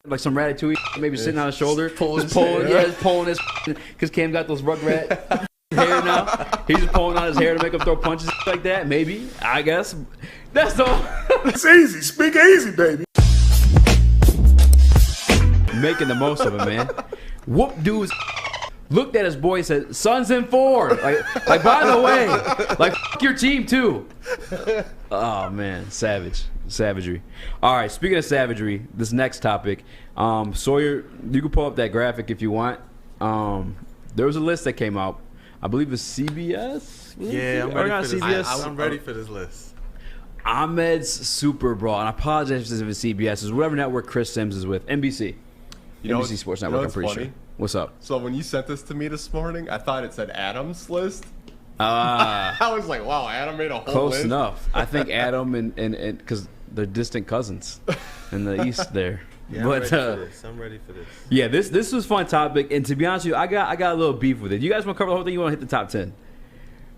like some Ratatouille, maybe sitting on his shoulder, just pulling his because Cam got those Rugrat hair now. He's just pulling on his hair to make him throw punches like that. Maybe, I guess. That's all. It's easy. Speak easy, baby. Making the most of it, man. Whoop dudes looked at his boy and said, "Son's in 4." Like by the way, like f your team too. Oh man, savagery. All right, speaking of savagery, this next topic, Sawyer, you can pull up that graphic if you want. There was a list that came out. I believe it was CBS. Yeah, I'm ready for this. I'm ready for this list. Ahmed's Super Brawl, and I apologize if it's CBS. It's whatever network Chris Sims is with. NBC. NBC Sports Network, I'm pretty sure. What's up? So when you sent this to me this morning, I thought it said Adam's list. I was like, wow, Adam made a whole close list. enough. I think Adam and because they're distant cousins in the East there. Yeah, but I'm ready for this. Yeah, this was a fun topic, and to be honest with you, I got a little beef with it. You guys want to cover the whole thing? You want to hit the top 10?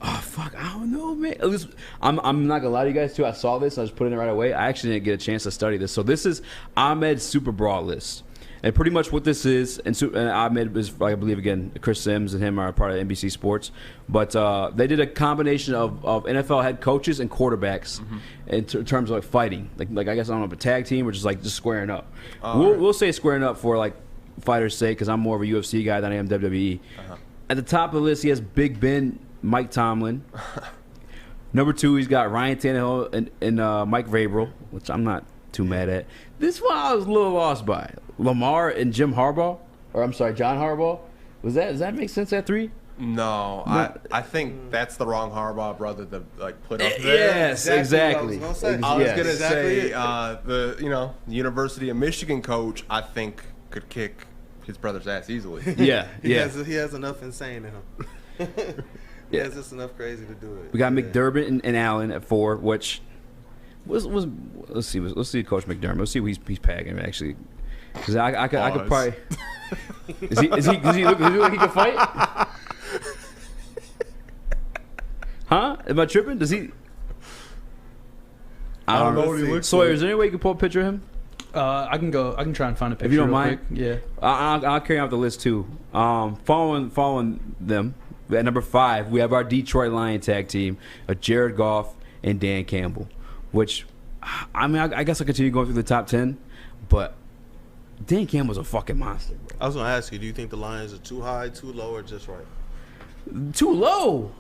Oh fuck, I don't know, man. At least I'm not gonna lie to you guys too. I saw this, I just put it in right away. I actually didn't get a chance to study this. So this is Ahmed's Super Brawl list, and pretty much what this is. And Ahmed is, I believe, again, Chris Sims and him are part of NBC Sports. But they did a combination of NFL head coaches and quarterbacks in terms of like fighting. Like I guess I don't know, a tag team or just squaring up. We'll say squaring up for like fighters' sake because I'm more of a UFC guy than I am WWE. At the top of the list, he has Big Ben, Mike Tomlin. Number 2, he's got Ryan Tannehill and Mike Vrabel, which I'm not too mad at. This one I was a little lost by. Lamar and John Harbaugh. Does that make sense at 3? No, I think that's the wrong Harbaugh brother to like put up there. Yes, exactly. I was gonna say the University of Michigan coach I think could kick his brother's ass easily. Yeah, he has enough insane in him. Yeah, it's just enough crazy to do it. We got McDermott and Allen at 4, which was let's see Coach McDermott. Let's see what he's packing actually, because I could probably. Does he look like he can fight? Huh? Am I tripping? Does he? I don't know what he looks Sawyer, like. is there any way you can pull a picture of him? I can try and find a picture. If you don't mind, quick. Yeah. I'll carry out the list too. Following them. At number 5, we have our Detroit Lion tag team of Jared Goff and Dan Campbell, which, I mean, I guess I'll continue going through the top 10, but Dan Campbell's a fucking monster, bro. I was going to ask you, do you think the Lions are too high, too low, or just right? Too low.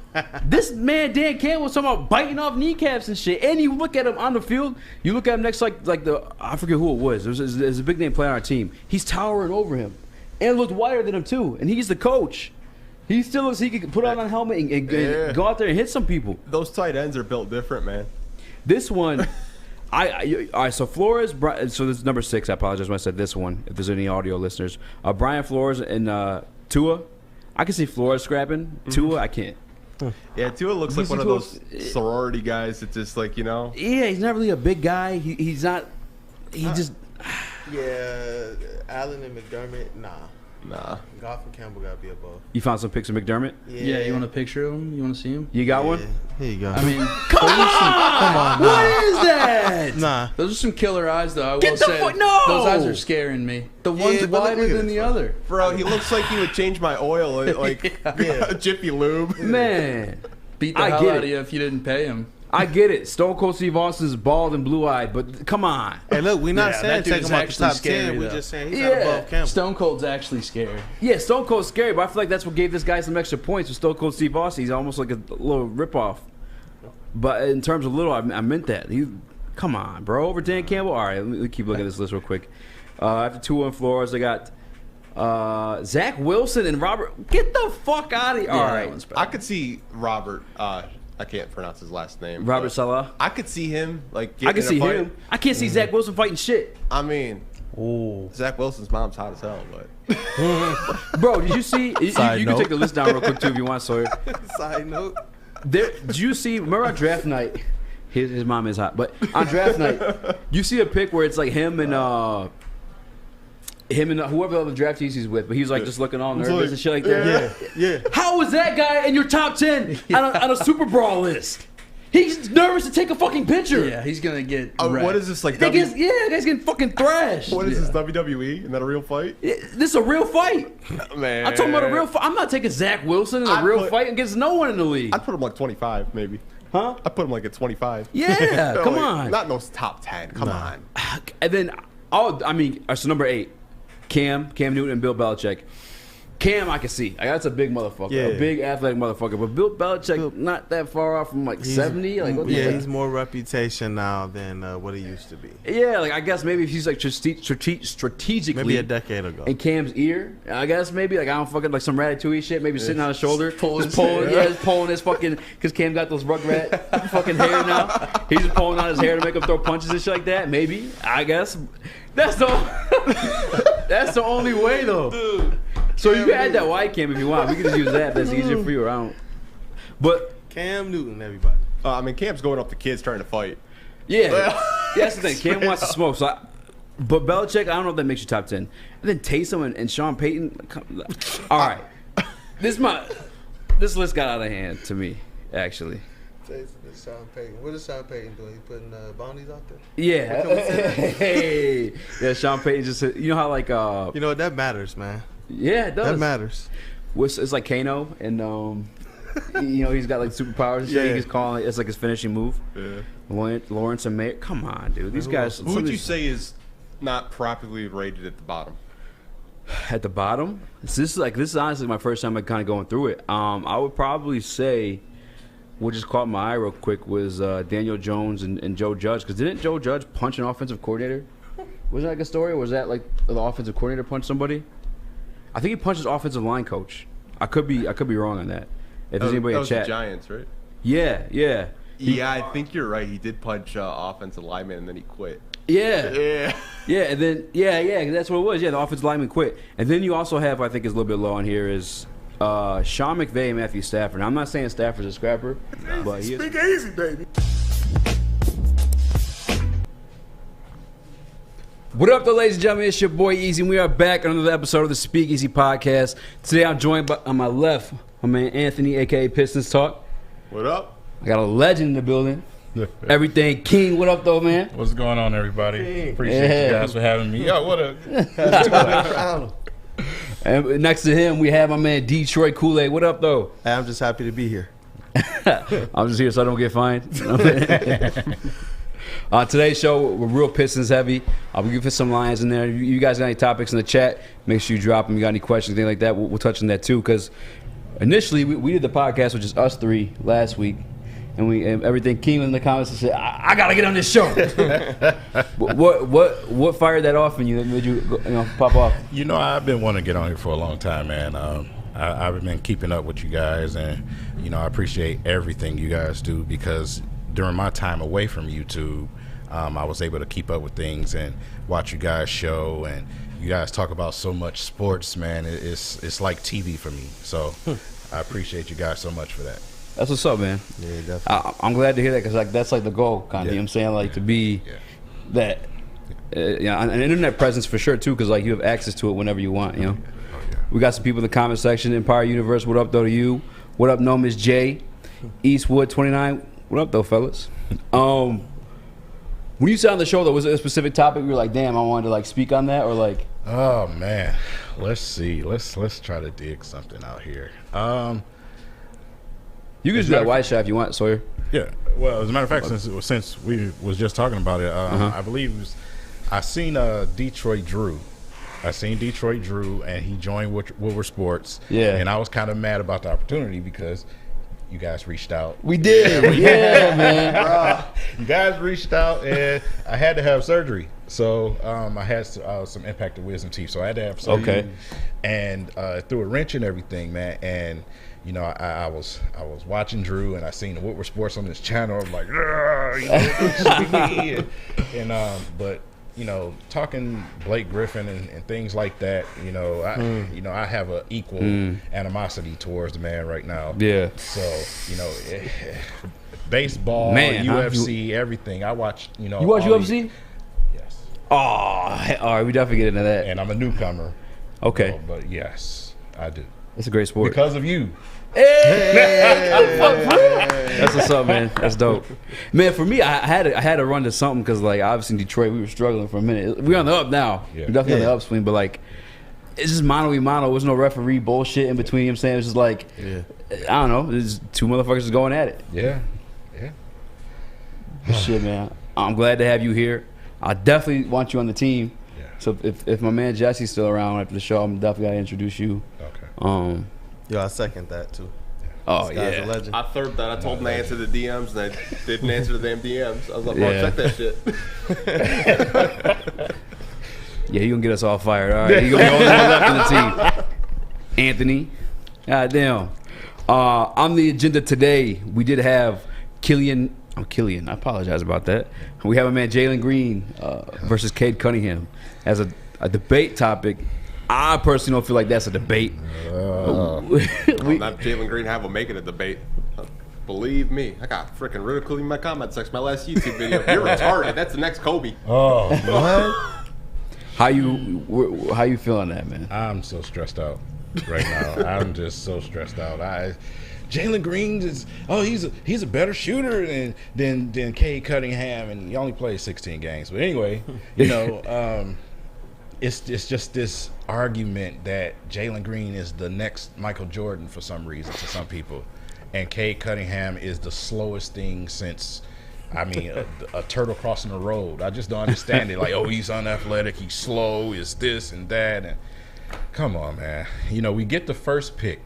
This man, Dan Campbell, was talking about biting off kneecaps and shit, and you look at him on the field, you look at him next like I forget who it was. There's a big name player on our team. He's towering over him, and looked wider than him too, and he's the coach. He still looks he could put on a helmet and go out there and hit some people. Those tight ends are built different, man. This one, all right. So Flores, so this is number 6. I apologize when I said this one. If there's any audio listeners, Brian Flores and Tua, I can see Flores scrapping. Tua, I can't. Yeah, Tua looks like one of those sorority guys that just like Yeah, he's not really a big guy. He's not. He just. Yeah, Allen and McDermott, nah. Goff and Campbell got to be above. You found some pics of McDermott? Yeah, you want a picture of him? You want to see him? You got one? Here you go. I mean, come on! What is that? Nah. Those are some killer eyes, though. I Get will the say. no! Those eyes are scaring me. The one's wider than the other. Bro, he looks like he would change my oil like Jiffy Lube. Man. Beat the hell out of you if you didn't pay him. I get it. Stone Cold Steve Austin's bald and blue-eyed, but come on. Hey, look, we're not saying take him out the top scary, 10. We're though. just saying he's not above Campbell. Stone Cold's actually scary. Yeah, Stone Cold's scary, but I feel like that's what gave this guy some extra points with Stone Cold Steve Austin. He's almost like a little ripoff. But in terms of little, I meant that. Come on, bro. Over Dan Campbell? All right, let me keep looking at this list real quick. After 2 on Flores, I got Zach Wilson and Robert. Get the fuck out of here. All right. I could see Robert. I can't pronounce his last name. Robert Salah. I could see him like. I can see fight. him. I can't see Zach Wilson fighting shit. I mean, Zach Wilson's mom's hot as hell, but. Bro, did you see? You can take the list down real quick too if you want, Sawyer. Side note. Did you see? Remember on draft night? His mom is hot, but on draft night, you see a pic where it's like him and whoever the other draftees he's with, but he's like just looking all nervous and shit like that. Yeah. How was that guy in your top 10 on a Super Brawl list? He's nervous to take a fucking picture. Yeah, he's gonna get. What is this like? That guy's getting fucking thrashed. What is this, WWE? Isn't that a real fight? This is a real fight. Man, I'm talking about a real fight. I'm not taking Zach Wilson in a real fight against no one in the league. I'd put him like 25, maybe. Huh? I'd put him like at 25. Yeah, come on. Not in those top 10. Come on. And then, so number 8, Cam Newton and Bill Belichick. Cam, I can see. That's a big motherfucker, a big athletic motherfucker. But Bill Belichick, not that far off from like 70. Like, what he's more reputation now than what he used to be. Yeah, like I guess maybe if he's like strategically, maybe a decade ago, in Cam's ear, I guess maybe like I don't fucking like some Ratatouille shit, maybe sitting on his shoulder, pulling his fucking, because Cam got those Rugrat fucking hair now. He's just pulling out his hair to make him throw punches and shit like that. Maybe, I guess that's the only way though. Dude. So you can add that white Cam if you want. We can just use that. If that's easier for you. Or I don't. But Cam Newton, everybody. Cam's going up to kids trying to fight. Yeah, that's the thing. Cam wants to smoke. But Belichick, I don't know if that makes you top 10. And then Taysom and Sean Payton. All right, this list got out of hand to me, actually. Sean Payton. What is Sean Payton doing? He putting bounties out there? Yeah. Hey. Yeah, Sean Payton just. You know how like. You know what, that matters, man. Yeah, it does. That matters. It's like Kano, and he's got like superpowers and shit. He's calling it's like his finishing move. Yeah. Lawrence and Mayer. Come on, dude. These guys. Who would you say is not properly rated at the bottom? At the bottom? This is honestly my first time kind of going through it. I would probably say what just caught my eye real quick was Daniel Jones and Joe Judge. Because didn't Joe Judge punch an offensive coordinator? Was that like a story? Or was that like the offensive coordinator punched somebody? I think he punched his offensive line coach. I could be wrong on that. If there's anybody in chat, the Giants, right? Yeah. I think you're right. He did punch offensive lineman and then he quit. Yeah. And then that's what it was. Yeah, the offensive lineman quit. And then you also have, I think, is a little bit low on here is Sean McVay and Matthew Stafford. Now, I'm not saying Stafford's a scrapper, but he is. Speak easy, baby. What up, though, ladies and gentlemen? It's your boy Easy, and we are back on another episode of the Speak Easy podcast. Today, I'm joined by, on my left, my man Anthony, a.k.a. Pistons Talk. What up? I got a legend in the building. Everything King. What up, though, man? What's going on, everybody? King. Appreciate you guys for having me. Yo, what up? And next to him, we have my man Detroit Kool-Aid. What up, though? Hey, I'm just happy to be here. I'm just here so I don't get fined. Today's show, we're real Pistons heavy. We'll give us some lines in there. You guys got any topics in the chat, make sure you drop them. You got any questions, anything like that, we'll touch on that too. Because initially, we did the podcast with just us three last week. And everything came in the comments and said, I got to get on this show. What fired that off in you that made you pop off? You know, I've been wanting to get on here for a long time, man. I've been keeping up with you guys. And, I appreciate everything you guys do because during my time away from YouTube, I was able to keep up with things and watch you guys show, and you guys talk about so much sports, man. It's like TV for me. So I appreciate you guys so much for that. That's what's up, man. Yeah, definitely. I'm glad to hear that because that's like the goal, kind of. You know what I'm saying? Like to be that, an internet presence for sure too, because like you have access to it whenever you want. We got some people in the comment section. Empire Universe, what up though to you? What up, no Miss J? Eastwood 29. What up though, fellas? When you sat on the show, though, was it a specific topic? You were like, damn, I wanted to like speak on that, or like? Oh man, let's see. Let's try to dig something out here. You can do that white shot if you want, Sawyer. Yeah. Well, as a matter of fact, since we was just talking about it, I believe I seen Detroit Drew. And he joined Woodward Sports. Yeah. And I was kind of mad about the opportunity because you guys reached out. We did. Yeah, man. You guys reached out, and I had to have surgery. So I had some impacted wisdom teeth, so I had to have surgery. Okay. And threw a wrench and everything, man. And I was watching Drew, and I seen the Woodward Sports on this channel. I'm like, but talking Blake Griffin and things like that, I have an equal animosity towards the man right now. Yeah. So, baseball, man, UFC, everything. I watch, You watch UFC? Yes. Oh, all right, we definitely get into that. And I'm a newcomer. Okay. But yes, I do. It's a great sport. Because of you. That's what's up, man. That's dope. Man, for me, I had to run to something because, like, obviously in Detroit, we were struggling for a minute. We're on the up now. Yeah. We're definitely on the upswing, but, like, it's just mano-y-mano. There's no referee bullshit in between, you know what I'm saying? It's just like, I don't know. There's two motherfuckers just going at it. Yeah. Shit, man. I'm glad to have you here. I definitely want you on the team. Yeah. So if my man Jesse's still around after the show, I'm definitely got to introduce you. Okay. Yo, I second that too. Oh, This guy's yeah. a legend. I third that. I told him to answer the DMs, and I didn't answer the damn DMs. I was like, "Bro, check that shit." Yeah, he gonna get us all fired. All right, he gonna be the only one left in the team. Anthony, goddamn. On the agenda today, we did have Killian. I apologize about that. We have a man Jalen Green versus Cade Cunningham as a debate topic. I personally don't feel like that's a debate. Not Jalen Green have him making a debate. Believe me, I got freaking ridiculed in my comment section. My last YouTube video. You're retarded. That's the next Kobe. Oh, what? How you feeling that, man? I'm so stressed out right now. I'm just so stressed out. Jalen Green is he's a better shooter than Cade Cunningham, and he only played 16 games. But anyway, it's just this argument that Jalen Green is the next Michael Jordan for some reason to some people, and Cade Cunningham is the slowest thing since. I mean, a turtle crossing the road. I just don't understand it. Like, oh, he's unathletic, he's slow, is this and that. And come on, man. We get the first pick.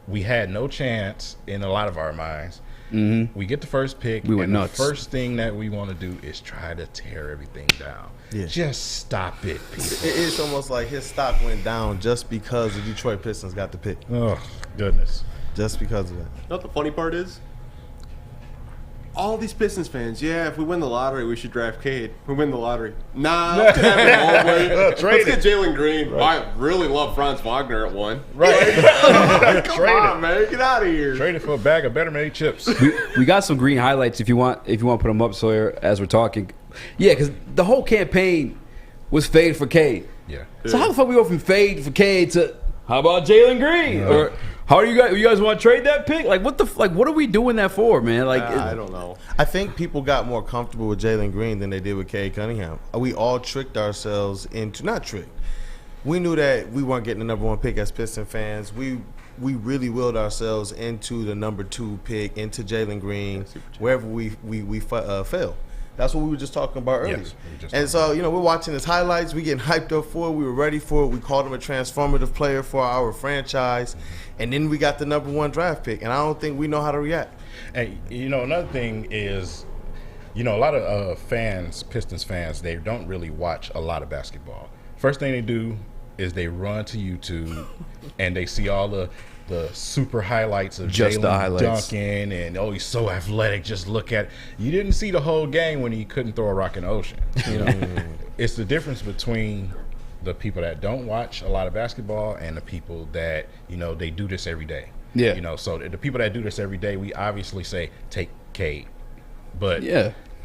We had no chance in a lot of our minds. Mm-hmm. We get the first pick, we went and nuts. The first thing that we want to do is try to tear everything down. Yeah. Just stop it, people. It's almost like his stock went down just because the Detroit Pistons got the pick. Oh, goodness. Just because of that. You know what the funny part is? All these Pistons fans, if we win the lottery, we should draft Cade. We win the lottery. Nah, let's get Jalen Green. Right. I really love Franz Wagner at one. Right. Come on, man. Get out of here. Trade it for a bag of Better Made chips. We got some Green highlights if you want to put them up, Sawyer, as we're talking. Yeah, because the whole campaign was fade for Cade. Yeah. So how the fuck we go from fade for Cade to how about Jalen Green? Or how are you guys want to trade that pick? Like what what are we doing that for, man? Like I don't know. I think people got more comfortable with Jalen Green than they did with Cade Cunningham. We all tricked ourselves into not tricked. We knew that we weren't getting the number one pick as Piston fans. We really willed ourselves into the number 2 pick, into Jalen Green, wherever we fell. That's what we were just talking about earlier. Yes, and so, we're watching his highlights. We getting hyped up for it. We were ready for it. We called him a transformative player for our franchise. And then we got the number 1 draft pick. And I don't think we know how to react. And, another thing is, a lot of Pistons fans, they don't really watch a lot of basketball. First thing they do is they run to YouTube and they see all the super highlights of Jalen dunking and he's so athletic. Just look at it. You didn't see the whole game when he couldn't throw a rock in the ocean. It's the difference between the people that don't watch a lot of basketball and the people that they do this every day. Yeah. So the people that do this every day, we obviously say take Cade, but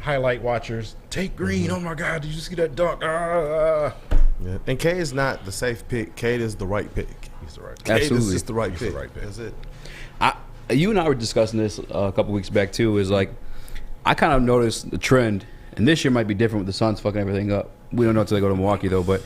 highlight watchers take Green. Oh my God, did you see that dunk? Yeah. And Cade is not the safe pick. Cade is the right pick. He's the right pick. Cade Absolutely. is just the right pick. That's it. You and I were discussing this a couple weeks back too. Is like I kind of noticed the trend, and this year might be different with the Suns fucking everything up. We don't know until they go to Milwaukee though, but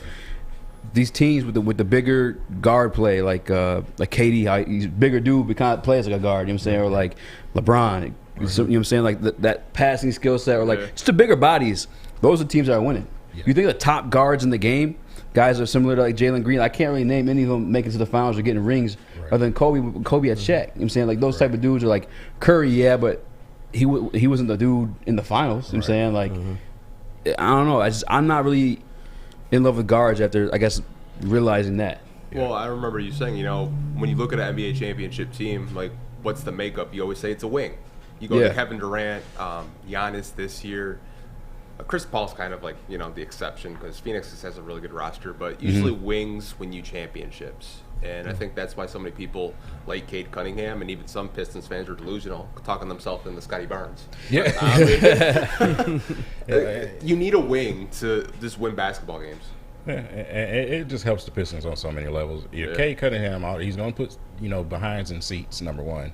these teams with the bigger guard play, like KD, he's a bigger dude, but kind of plays like a guard. You know what I'm saying? Or like LeBron. You know what I'm saying? Like that passing skill set, or like just the bigger bodies. Those are the teams that are winning. Yeah. You think the top guards in the game, guys are similar to like Jalen Green. I can't really name any of them making to the finals or getting rings, other than Kobe at Shaq. You know what I'm saying? Like those type of dudes are like Curry, but he wasn't the dude in the finals. You know what I'm saying? Like I don't know. I'm not really in love with guards after I guess realizing that. Well, I remember you saying, when you look at an NBA championship team, like what's the makeup? You always say it's a wing. You go to Kevin Durant, Giannis this year. Chris Paul's kind of like, the exception because Phoenix has a really good roster, but usually wings win you championships. And I think that's why so many people like Cade Cunningham, and even some Pistons fans are delusional, talking themselves into Scotty Barnes. Yeah. You need a wing to just win basketball games. Yeah, and it just helps the Pistons on so many levels. If Cade Cunningham out, he's going to put behinds in seats. Number one,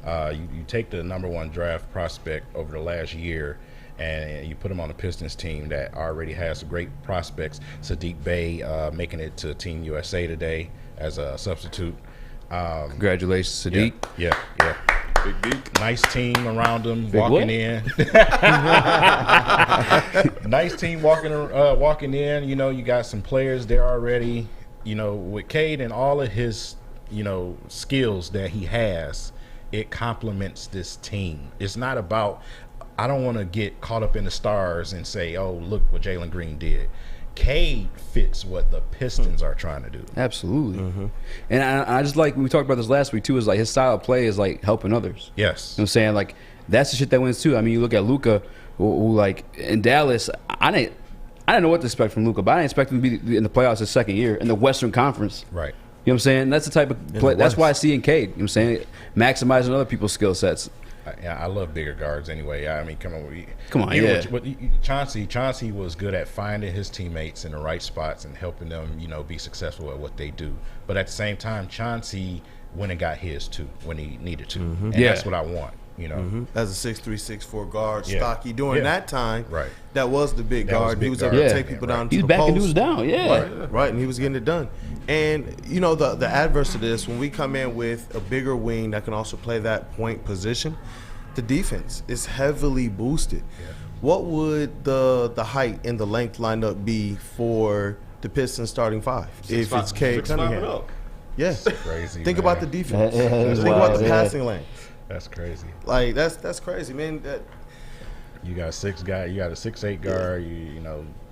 you take the number one draft prospect over the last year, and you put him on a Pistons team that already has great prospects. Sadiq Bey making it to Team USA today as a substitute. Congratulations, Sadiq. Yeah. Big Deke. Nice team around him Big walking what? in. Nice team walking in. You got some players there already. With Cade and all of his, skills that he has, it complements this team. It's not about, I don't want to get caught up in the stars and say, oh, look what Jalen Green did. Cade fits what the Pistons are trying to do. Absolutely. And I just like, we talked about this last week too, is like his style of play is like helping others. Yes. You know what I'm saying? Like, that's the shit that wins too. I mean, you look at Luka, who like in Dallas, I didn't know what to expect from Luka, but I didn't expect him to be in the playoffs his second year in the Western Conference. Right. You know what I'm saying? That's the type of play. That's why I see in Cade. You know what I'm saying? Maximizing other people's skill sets. I love bigger guards anyway. I mean, come on. Chauncey was good at finding his teammates in the right spots and helping them, be successful at what they do. But at the same time, Chauncey went and got his too when he needed to, and that's what I want. As a 6'3", 6'4" guard, stocky during that time. Right. That was the big guard. He was able to take people down to He's the backing post. dudes down, Right, and he was getting it done. And the adverse to this, when we come in with a bigger wing that can also play that point position, the defense is heavily boosted. Yeah. What would the height and the length lineup be for the Pistons starting five? If it's Cade Cunningham. Yes. Crazy. Think about the defense. Think about the passing lane. That's crazy. Like that's crazy, man. You got a 6'8" guard.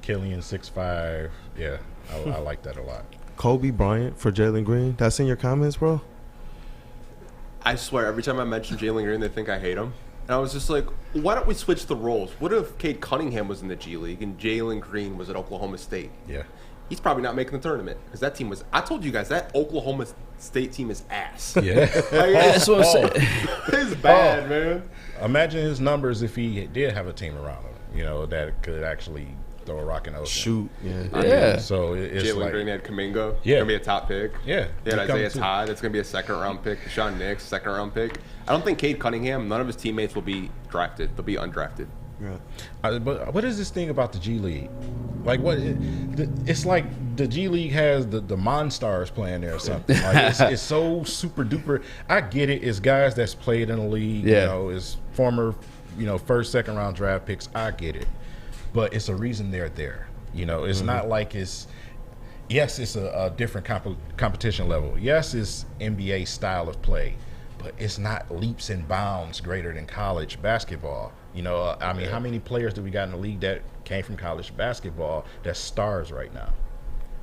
Killian 6'5". Yeah, I like that a lot. Kobe Bryant for Jalen Green. That's in your comments, bro. I swear, every time I mention Jalen Green, they think I hate him. And I was just like, why don't we switch the roles? What if Cade Cunningham was in the G League and Jalen Green was at Oklahoma State? Yeah. He's probably not making the tournament because that team was. I told you guys that Oklahoma State team is ass. Yeah. That's what I'm saying. It's bad, man. Imagine his numbers if he did have a team around him, that could actually throw a rock in the ocean. Shoot. Yeah. So it's Jalen like Green had Kuminga. Yeah. Gonna be a top pick. Yeah. He had Isaiah Todd. It's gonna be a second-round pick. Deshaun Nix, second-round pick. I don't think Cade Cunningham. None of his teammates will be drafted. They'll be undrafted. Yeah. But what is this thing about the G League? Like it's like the G League has the Monstars playing there or something. Like it's so super duper. I get it. It's guys that's played in the league. It's former, first, second round draft picks. I get it. But it's a reason they're there. It's not like it's. Yes, it's a different competition level. Yes, it's NBA style of play, but it's not leaps and bounds greater than college basketball. How many players do we got in the league that came from college basketball that's stars right now?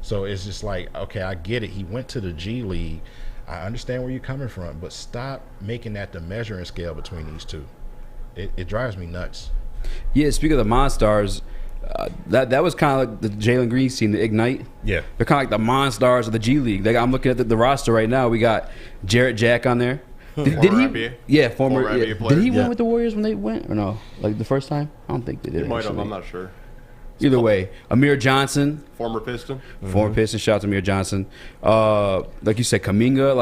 So it's just like, okay, I get it. He went to the G League. I understand where you're coming from, but stop making that the measuring scale between these two. It drives me nuts. Yeah, speaking of the Monstars, that was kind of like the Jalen Green team, the Ignite. Yeah. They're kind of like the Monstars of the G League. I'm looking at the roster right now. We got Jarrett Jack on there. Did he? NBA? Yeah, former NBA player. Did he win with the Warriors when they went or no? Like the first time? I don't think they did. He might have. I'm not sure. Either way, Amir Johnson, former Piston. Former Piston. Shout out to Amir Johnson. Like you said, Kuminga.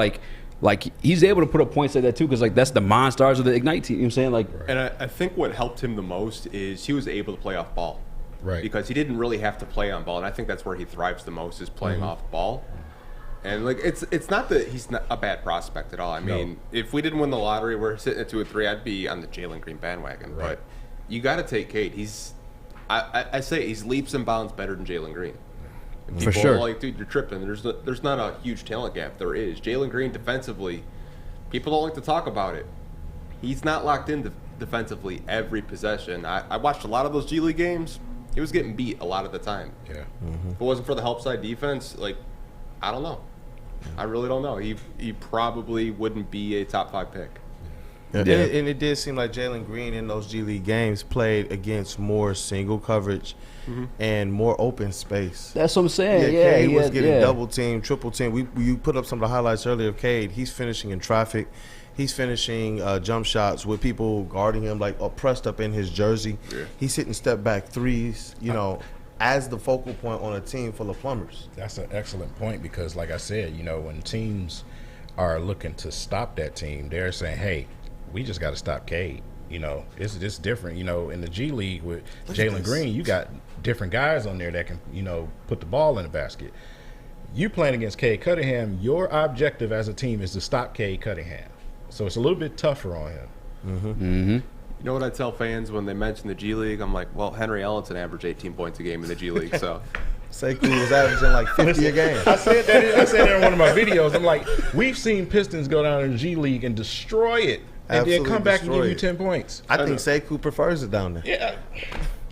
Like he's able to put up points like that too, because like that's the Monstars of the Ignite team. You know what I'm saying? Like, and I think what helped him the most is he was able to play off ball. Right. Because he didn't really have to play on ball, and I think that's where he thrives the most is playing off ball. And like it's not that he's not a bad prospect at all. I mean, if we didn't win the lottery, we're sitting at 2 or 3, I'd be on the Jalen Green bandwagon. Right. But you got to take Cade. I say he's leaps and bounds better than Jalen Green. For sure. Are like, dude, you're tripping. There's not a huge talent gap. There is. Jalen Green defensively, people don't like to talk about it. He's not locked in defensively every possession. I watched a lot of those G League games. He was getting beat a lot of the time. Yeah. If it wasn't for the help side defense, like, I don't know. I really don't know. He probably wouldn't be a top 5 pick. Yeah. And it did seem like Jalen Green in those G League games played against more single coverage and more open space. That's what I'm saying. Yeah, Cade was getting double team, triple team. You put up some of the highlights earlier of Cade. He's finishing in traffic. He's finishing jump shots with people guarding him, like pressed up in his jersey. Yeah. He's hitting step back threes. as the focal point on a team full of plumbers. That's an excellent point because, like I said, when teams are looking to stop that team, they're saying, hey, we just got to stop Cade. It's different. In the G League with Jalen Green, you got different guys on there that can, put the ball in the basket. You playing against Cade Cunningham, your objective as a team is to stop Cade Cunningham. So it's a little bit tougher on him. Mm-hmm. Mm-hmm. You know what I tell fans when they mention the G League? I'm like, well, Henry Ellington averaged 18 points a game in the G League, so. Sekou was averaging like 50 a game. I said that in one of my videos. I'm like, we've seen Pistons go down in the G League and destroy it, and Absolutely then come back and give you it. 10 points. I think Sekou prefers it down there. Yeah.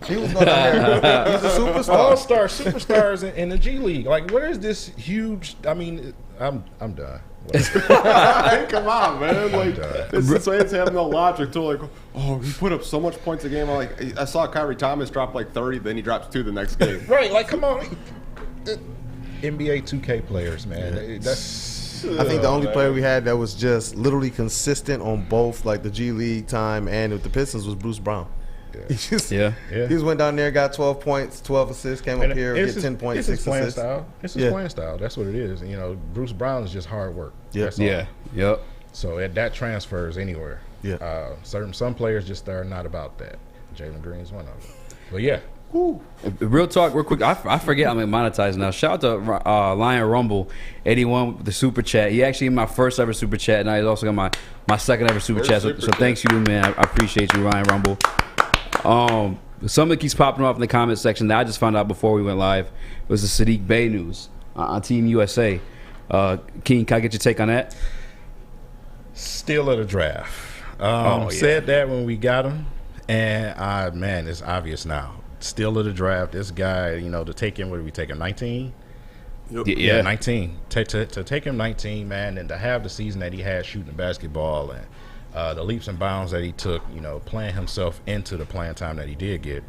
He was going down there. He's a superstar. All-star superstars in the G League. Like, what is this huge? I mean, I'm done. Come on, man! Like, it's have no logic to like, oh, he put up so much points a game. I'm like, I saw Kyrie Thomas drop like 30, then he drops 2 the next game. Right? Like, come on, NBA 2K players, man. That's. I think the only player we had that was just literally consistent on both like the G League time and with the Pistons was Bruce Brown. He just went down there, got 12 points, 12 assists, came up here, get 10 points, 6 assists. It's his playing style. That's what it is. Bruce Brown is just hard work. Yep. Yep. So that transfers anywhere. Yeah. Some players just are not about that. Jalen Green is one of them. But yeah. Woo. Real talk, real quick. I forget I'm monetized now. Shout out to Lion Rumble 81 with the super chat. He actually my first ever super chat, and I also got my second ever super chat. So thanks you, man. I appreciate you, Lion Rumble. Something keeps popping off in the comment section that I just found out before we went live. It was the Sadiq Bey news on Team USA. King, can I get your take on that? Steal of the draft. Said that when we got him, and man, it's obvious now. Steal of the draft. This guy, to take him, what did we take him? 19. Yeah, 19. To take him 19, man, and to have the season that he had shooting basketball and the leaps and bounds that he took, playing himself into the playing time that he did get,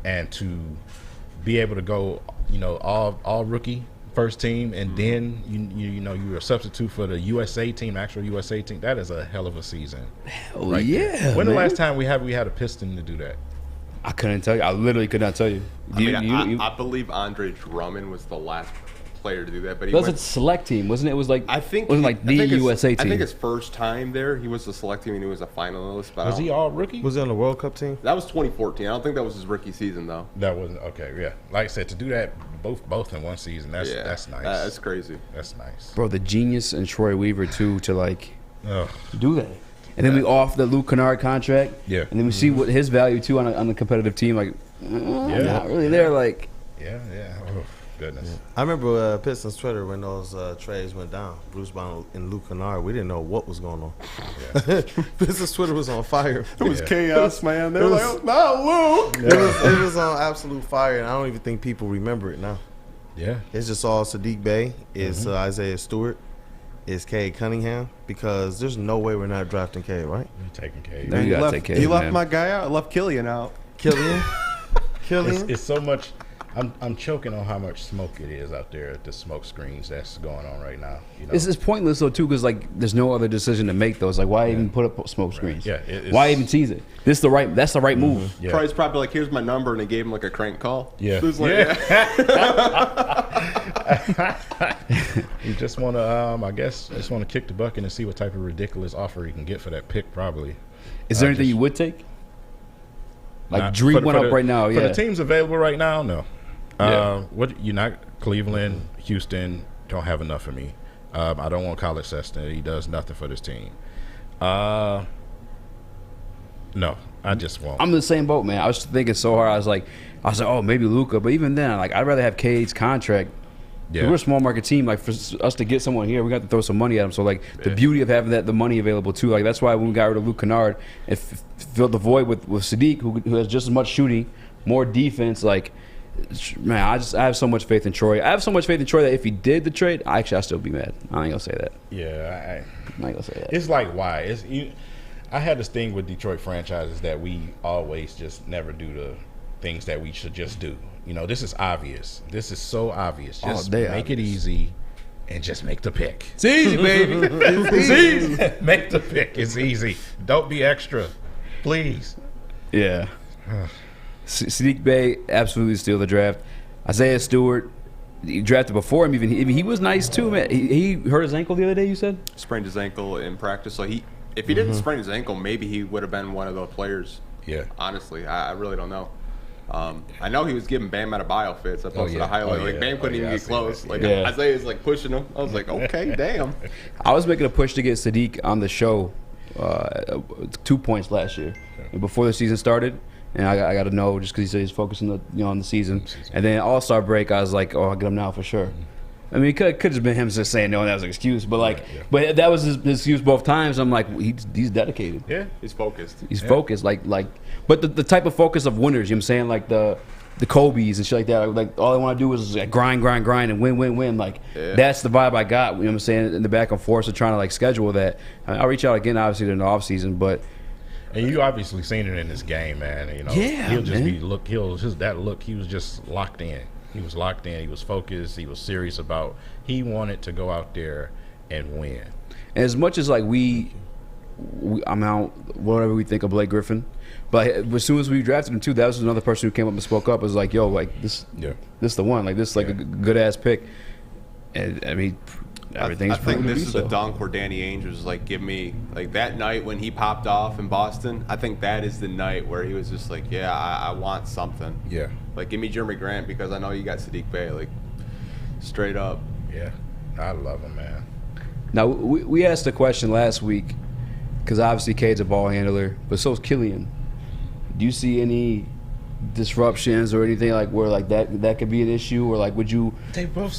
and to be able to go, all rookie first team, and then you're a substitute for the USA team, actual USA team. That is a hell of a season. Hell right yeah! There. When the last time we had a Piston to do that? I couldn't tell you. I literally could not tell you. I believe Andre Drummond was the last player to do that, but he was a select team, wasn't it? It was like the USA team. I think his first time there, he was the select team and he was a finalist. But was he all rookie? Was he on the World Cup team? That was 2014. I don't think that was his rookie season though. That wasn't okay. Yeah, like I said, to do that both in one season, that's nice. That's crazy. That's nice, bro. The genius in Troy Weaver too to do that. And then we off the Luke Kennard contract. Yeah. And then we see what his value too on the competitive team. Like, not really there. Like, yeah. Oh, goodness. Yeah. I remember Pistons Twitter when those trades went down. Bruce Brown and Luke Kennard. We didn't know what was going on. Yeah. Pistons Twitter was on fire. It was chaos, man. They were like, "Oh, no, Luke." It was on absolute fire, and I don't even think people remember it now. Yeah. It's just all Sadiq Bey. It's Isaiah Stewart. It's Cade Cunningham, because there's no way we're not drafting Cade, right? We're taking Cade. No, you gotta take Cade. He left my guy out. I left Killian out. Killian? It's so much. I'm choking on how much smoke it is out there at the smoke screens that's going on right now. It's pointless though too, because there's no other decision to make. Those why even put up smoke screens? Yeah. Why even tease it? That's the right move. Yeah. Price probably like, here's my number, and he gave him like a crank call. Yeah. You just want to, I guess, want to kick the bucket and see what type of ridiculous offer you can get for that pick. Probably. Is there anything you would take? Like Dream went up right now. For the teams available right now, no. Cleveland, Houston don't have enough for me. I don't want College Sexton. He does nothing for this team. No, I just won't. I'm in the same boat, man. I was thinking so hard. I was like, oh, maybe Luka, but even then, I'd rather have Cade's contract. Yeah. We're a small market team. Like, for us to get someone here, we got to throw some money at him. So, the beauty of having the money available too. That's why when we got rid of Luke Kennard and filled the void with Sadiq, who has just as much shooting, more defense. Man, I have so much faith in Troy. I have so much faith in Troy that if he did the trade, I'd still be mad. I ain't gonna say that. Yeah, I'm not gonna say that. It's like why? I had this thing with Detroit franchises that we always just never do the things that we should just do. This is obvious. This is so obvious. Just make it easy and just make the pick. It's easy, baby. It's easy. Make the pick. It's easy. Don't be extra, please. Yeah. Sadiq Bey absolutely steal the draft. Isaiah Stewart, he drafted before him. Even he was nice too, man. He hurt his ankle the other day. You said sprained his ankle in practice. So if he didn't sprain his ankle, maybe he would have been one of the players. Yeah. Honestly, I really don't know. I know he was giving Bam Adebayo fits. I posted a highlight. Like Bam couldn't even get close. Like Isaiah's like pushing him. I was like, okay, damn. I was making a push to get Sadiq on the show 2 points last year before the season started. And I got to know just because he said he's focusing on the season. And then All-Star break, I was like, oh, I'll get him now for sure. I mean, it could have been him just saying no, and that was an excuse. But but that was his excuse both times. I'm like, he's dedicated. Yeah, he's focused. He's focused. But the type of focus of winners. You know what I'm saying? Like the Kobe's and shit like that. Like all I want to do is like grind, and win. Like that's the vibe I got. You know what I'm saying? In the back and forth of trying to like schedule that. I'll reach out again, obviously in the off season, but. And you obviously seen it in this game, man. You know, he'll just he was just locked in. He was locked in. He was focused. He was serious about. He wanted to go out there and win. And as much as like I'm out whatever we think of Blake Griffin, but as soon as we drafted him too, that was another person who came up and spoke up. It was like, yo, like this the one, like this, like a good ass pick. And I mean. I think this is the dunk where Danny Ainge was like, give me, like that night when he popped off in Boston, I think that is the night where he was just like, yeah, I want something. Yeah. Like, give me Jeremy Grant because I know you got Sadiq Bey, like, straight up. Yeah. I love him, man. Now, we asked a question last week because obviously Cade's a ball handler, but so is Killian. Do you see any disruptions or anything like where like that could be an issue, or like would you? They're both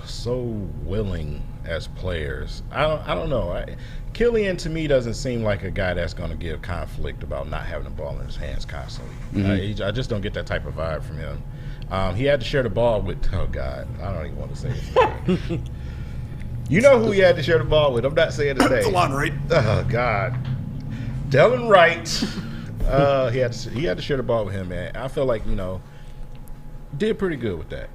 so willing as players. I don't know. Killian to me doesn't seem like a guy that's going to give conflict about not having the ball in his hands constantly. I just don't get that type of vibe from him. He had to share the ball with. Oh God, I don't even want to say his name. You know who he had to share the ball with? I'm not saying his name. Delon Wright. Oh God, Delon Wright. He had to share the ball with him, man. I feel like did pretty good with that.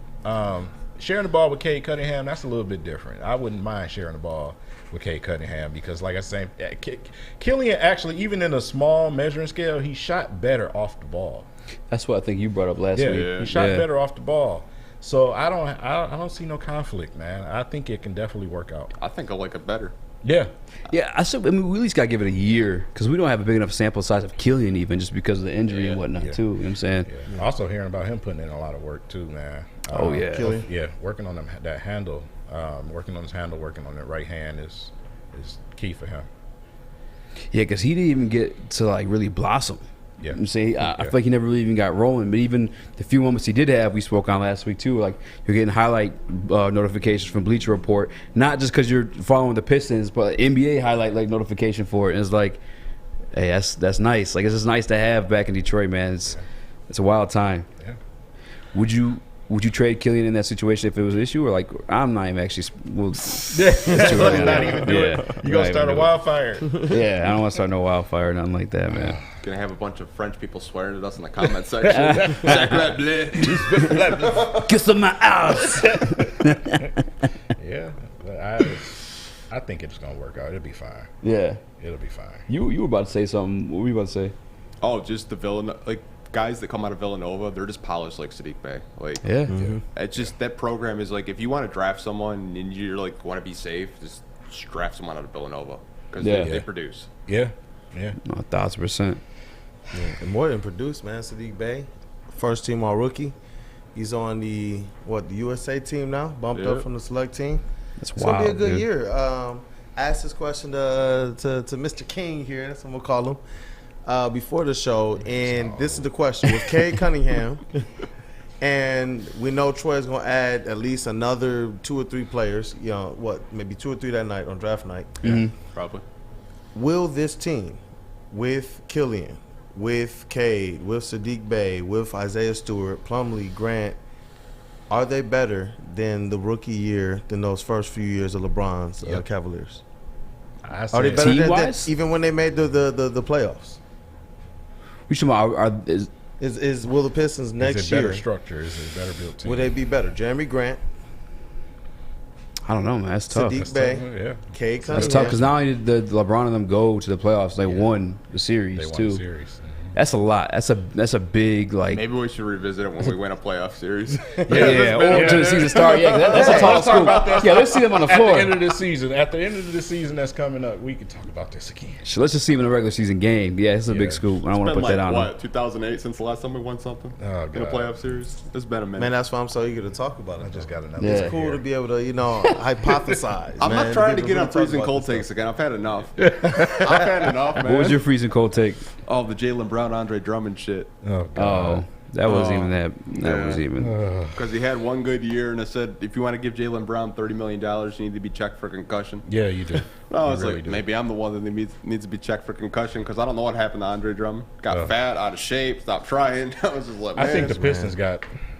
Sharing the ball with Cade Cunningham, that's a little bit different. I wouldn't mind sharing the ball with Cade Cunningham because, like I said, Killian actually, even in a small measuring scale, he shot better off the ball. That's what I think you brought up last week. He shot better off the ball. So I don't see no conflict, man. I think it can definitely work out. I think I like it better. Yeah. I mean, we at least got to give it a year because we don't have a big enough sample size of Killian even just because of the injury and whatnot too. You know what I'm saying? Yeah. Also hearing about him putting in a lot of work too, man. Killian? Yeah, working on that handle, working on his handle, working on that right hand is key for him. Yeah, because he didn't even get to like really blossom. Yeah. I'm saying I feel like he never really even got rolling. But even the few moments he did have, we spoke on last week too. Like you're getting highlight notifications from Bleacher Report, not just because you're following the Pistons, but NBA highlight like notification for it. And it's like, hey, that's nice. Like it's just nice to have back in Detroit, man. It's a wild time. Yeah. Would you trade Killian in that situation if it was an issue, or like I'm not even actually? Well, not even do it. You gonna start a wildfire? Yeah, I don't want to start no wildfire or nothing like that, man. Gonna have a bunch of French people swearing at us in the comment section. Kiss on my ass. Yeah, but I think it's gonna work out. It'll be fine. Yeah, it'll be fine. You were about to say something. What were you about to say? Oh, just the Villanova, like guys that come out of Villanova, they're just polished like Sadiq Bey. Like, it's just that program is like if you want to draft someone and you're like want to be safe, just draft someone out of Villanova because they produce. Yeah. 1,000%. Yeah. And more than produce, man. Sadiq Bey, first team all rookie. He's on the USA team now, bumped up from the select team. That's wild. It's gonna be a good year. I asked this question to Mr. King here. That's what we'll call him. Before the show, and this is the question: with Cade Cunningham, and we know Troy's gonna add at least another 2 or 3 players. Maybe 2 or 3 that night on draft night. Probably. Will this team, with Killian, with Cade, with Sadiq Bey, with Isaiah Stewart, Plumlee, Grant, are they better than the rookie year, than those first few years of LeBron's Cavaliers? Are they better than even when they made the playoffs? We should. Will the Pistons next year? Is it better structure? Is it better built team? Will they be better? Jeremy Grant. I don't know, man. That's tough. Sadiq Bey, Cade Cunningham. That's tough because not only did the LeBron and them go to the playoffs, they won the series too. They won the series. That's a lot. That's a big like. Maybe we should revisit it when we win a playoff series. Yeah, or to the season start. Yeah, that's a tall school. Yeah, let's see them on the floor. At the end of the season that's coming up, we can talk about this again. So let's just see them in a regular season game. Yeah, it's a big scoop. I don't want to put that on. What, 2008 since the last time we won something in a playoff series? It's been a minute. Man, that's why I'm so eager to talk about it. I just got another. Yeah. It's cool to be able to, hypothesize. I'm man, not trying to be get able on talk freezing about cold this takes stuff. again. I've had enough. I've had enough, man. What was your freezing cold take? Oh, the Jalen Brown, Andre Drummond shit. Oh, God. Oh, that wasn't even that. That wasn't even. Because he had one good year, and I said, if you want to give Jalen Brown $30 million, you need to be checked for concussion. Yeah, you do. I was really like, do. maybe I'm the one that needs to be checked for concussion because I don't know what happened to Andre Drummond. Got fat, out of shape, stopped trying. I was just like, man. I think the Pistons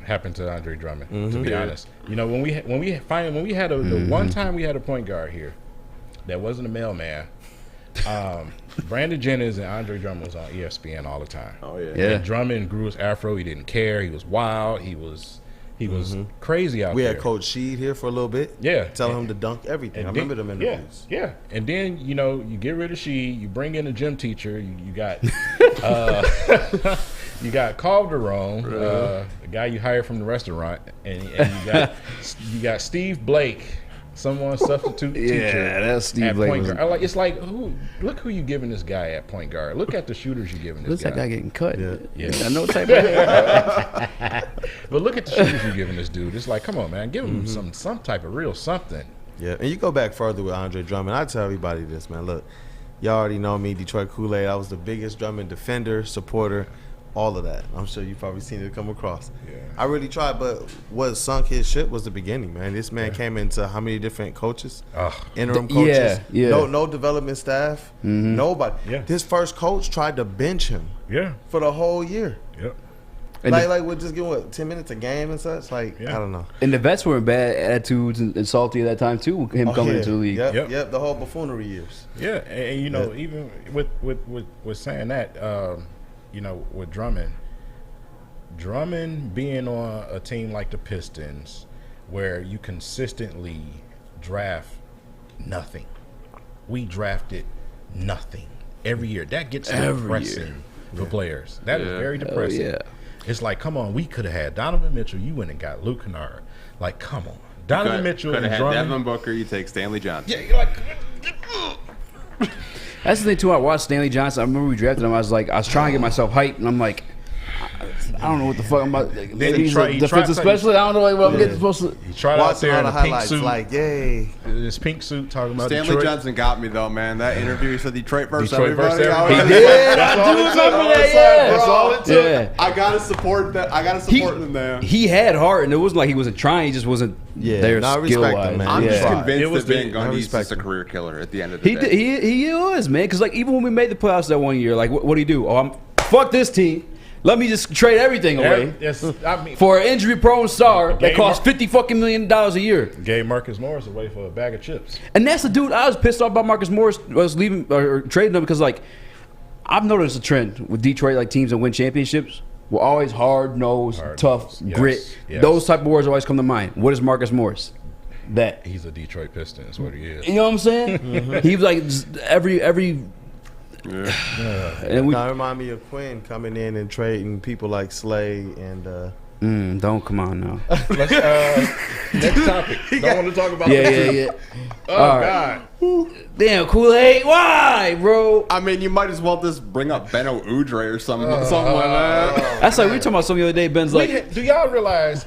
happened to Andre Drummond. To be honest, when we had the one time we had a point guard here that wasn't a mailman. Brandon Jennings and Andre Drummond was on ESPN all the time. Oh yeah. And Drummond grew his afro. He didn't care. He was wild. He was crazy out We there. had Coach Sheed here for a little bit. Yeah. Telling him to dunk everything. I remember them interviews. Yeah. And then, you get rid of Sheed, you bring in a gym teacher, you got you got Calderon, the guy you hired from the restaurant, and you got Steve Blake, someone's substitute teacher. Yeah, that's Steve at Blake. point guard. It's like look who you giving this guy at point guard. Look at the shooters you giving this Looks guy. like that guy getting cut. Yeah. I know what type of. But look at the shooters you giving this dude. It's like, come on, man, give him some type of real something. Yeah, and you go back further with Andre Drummond. I tell everybody this, man. Look, y'all already know me, Detroit Kool-Aid. I was the biggest Drummond defender, supporter, all of that. I'm sure you've probably seen it come across. Yeah. I really tried, but what sunk his ship was the beginning, man. This man came into how many different coaches? Interim coaches. Yeah. No development staff. Nobody. Yeah. His first coach tried to bench him Yeah. for the whole year. Yep. And Like we're just giving 10 minutes a game and such. Like, Yeah. I don't know. And the vets were in bad attitudes and salty at that time too. Him coming into the league. Yep. The whole buffoonery years. Yeah, and even with saying that, with Drummond being on a team like the Pistons, where you consistently draft nothing. We drafted nothing every year. That gets depressing for players. That is very depressing. Yeah. It's like, come on, we could have had Donovan Mitchell. You went and got Luke Kennard. Like, come on, Donovan Mitchell could and have had Drummond. Devin Booker. You take Stanley Johnson. Yeah, you're like. That's the thing too. I watched Stanley Johnson. I remember we drafted him. I was trying to get myself hyped, and I'm like, I don't know what the fuck I'm about. Like, maybe he's a defensive specialist. I don't know what I'm getting supposed to. He tried out Watching there all in the a pink highlights, suit, like, yay. this pink suit, talking about Stanley Detroit. Johnson got me though, man. That interview, he said Detroit versus Detroit everybody. versus I was everybody. He like, did. I do remember that. Yeah. That's all it took. Yeah. I gotta support that. I gotta support him there. He had heart, and it wasn't like he wasn't trying. He just wasn't there I skill respect wise. him, man. I'm just Yeah. convinced It was that Van big. Gundy's respect just a him. career killer at the end of the He day. he was, man. Because like even when we made the playoffs that one year, like what do you do? Oh, I'm fuck this team. Let me just trade everything away Yes, I mean, for an injury-prone star that Game costs $50 million a year. gave Marcus Morris away for a bag of chips. And that's the dude I was pissed off about. Marcus Morris was leaving or trading him because like I've noticed a trend with Detroit, like teams that win championships were always hard-nosed, tough, Hard-nosed. grit. Yes. Those type of words always come to mind. What is Marcus Morris? That. He's a Detroit Piston. That's what he is. You know what I'm saying? He was like just every. And we That remind me of Quinn coming in and trading people like Slay and don't come on now. Let's, next topic. Don't want to talk about Yeah. Oh, All God. Damn, Kool-Aid. Why, bro? I mean, you might as well just bring up Benno Udre or something like that. That's like we were talking about something the other day. Ben's like, Do y'all realize,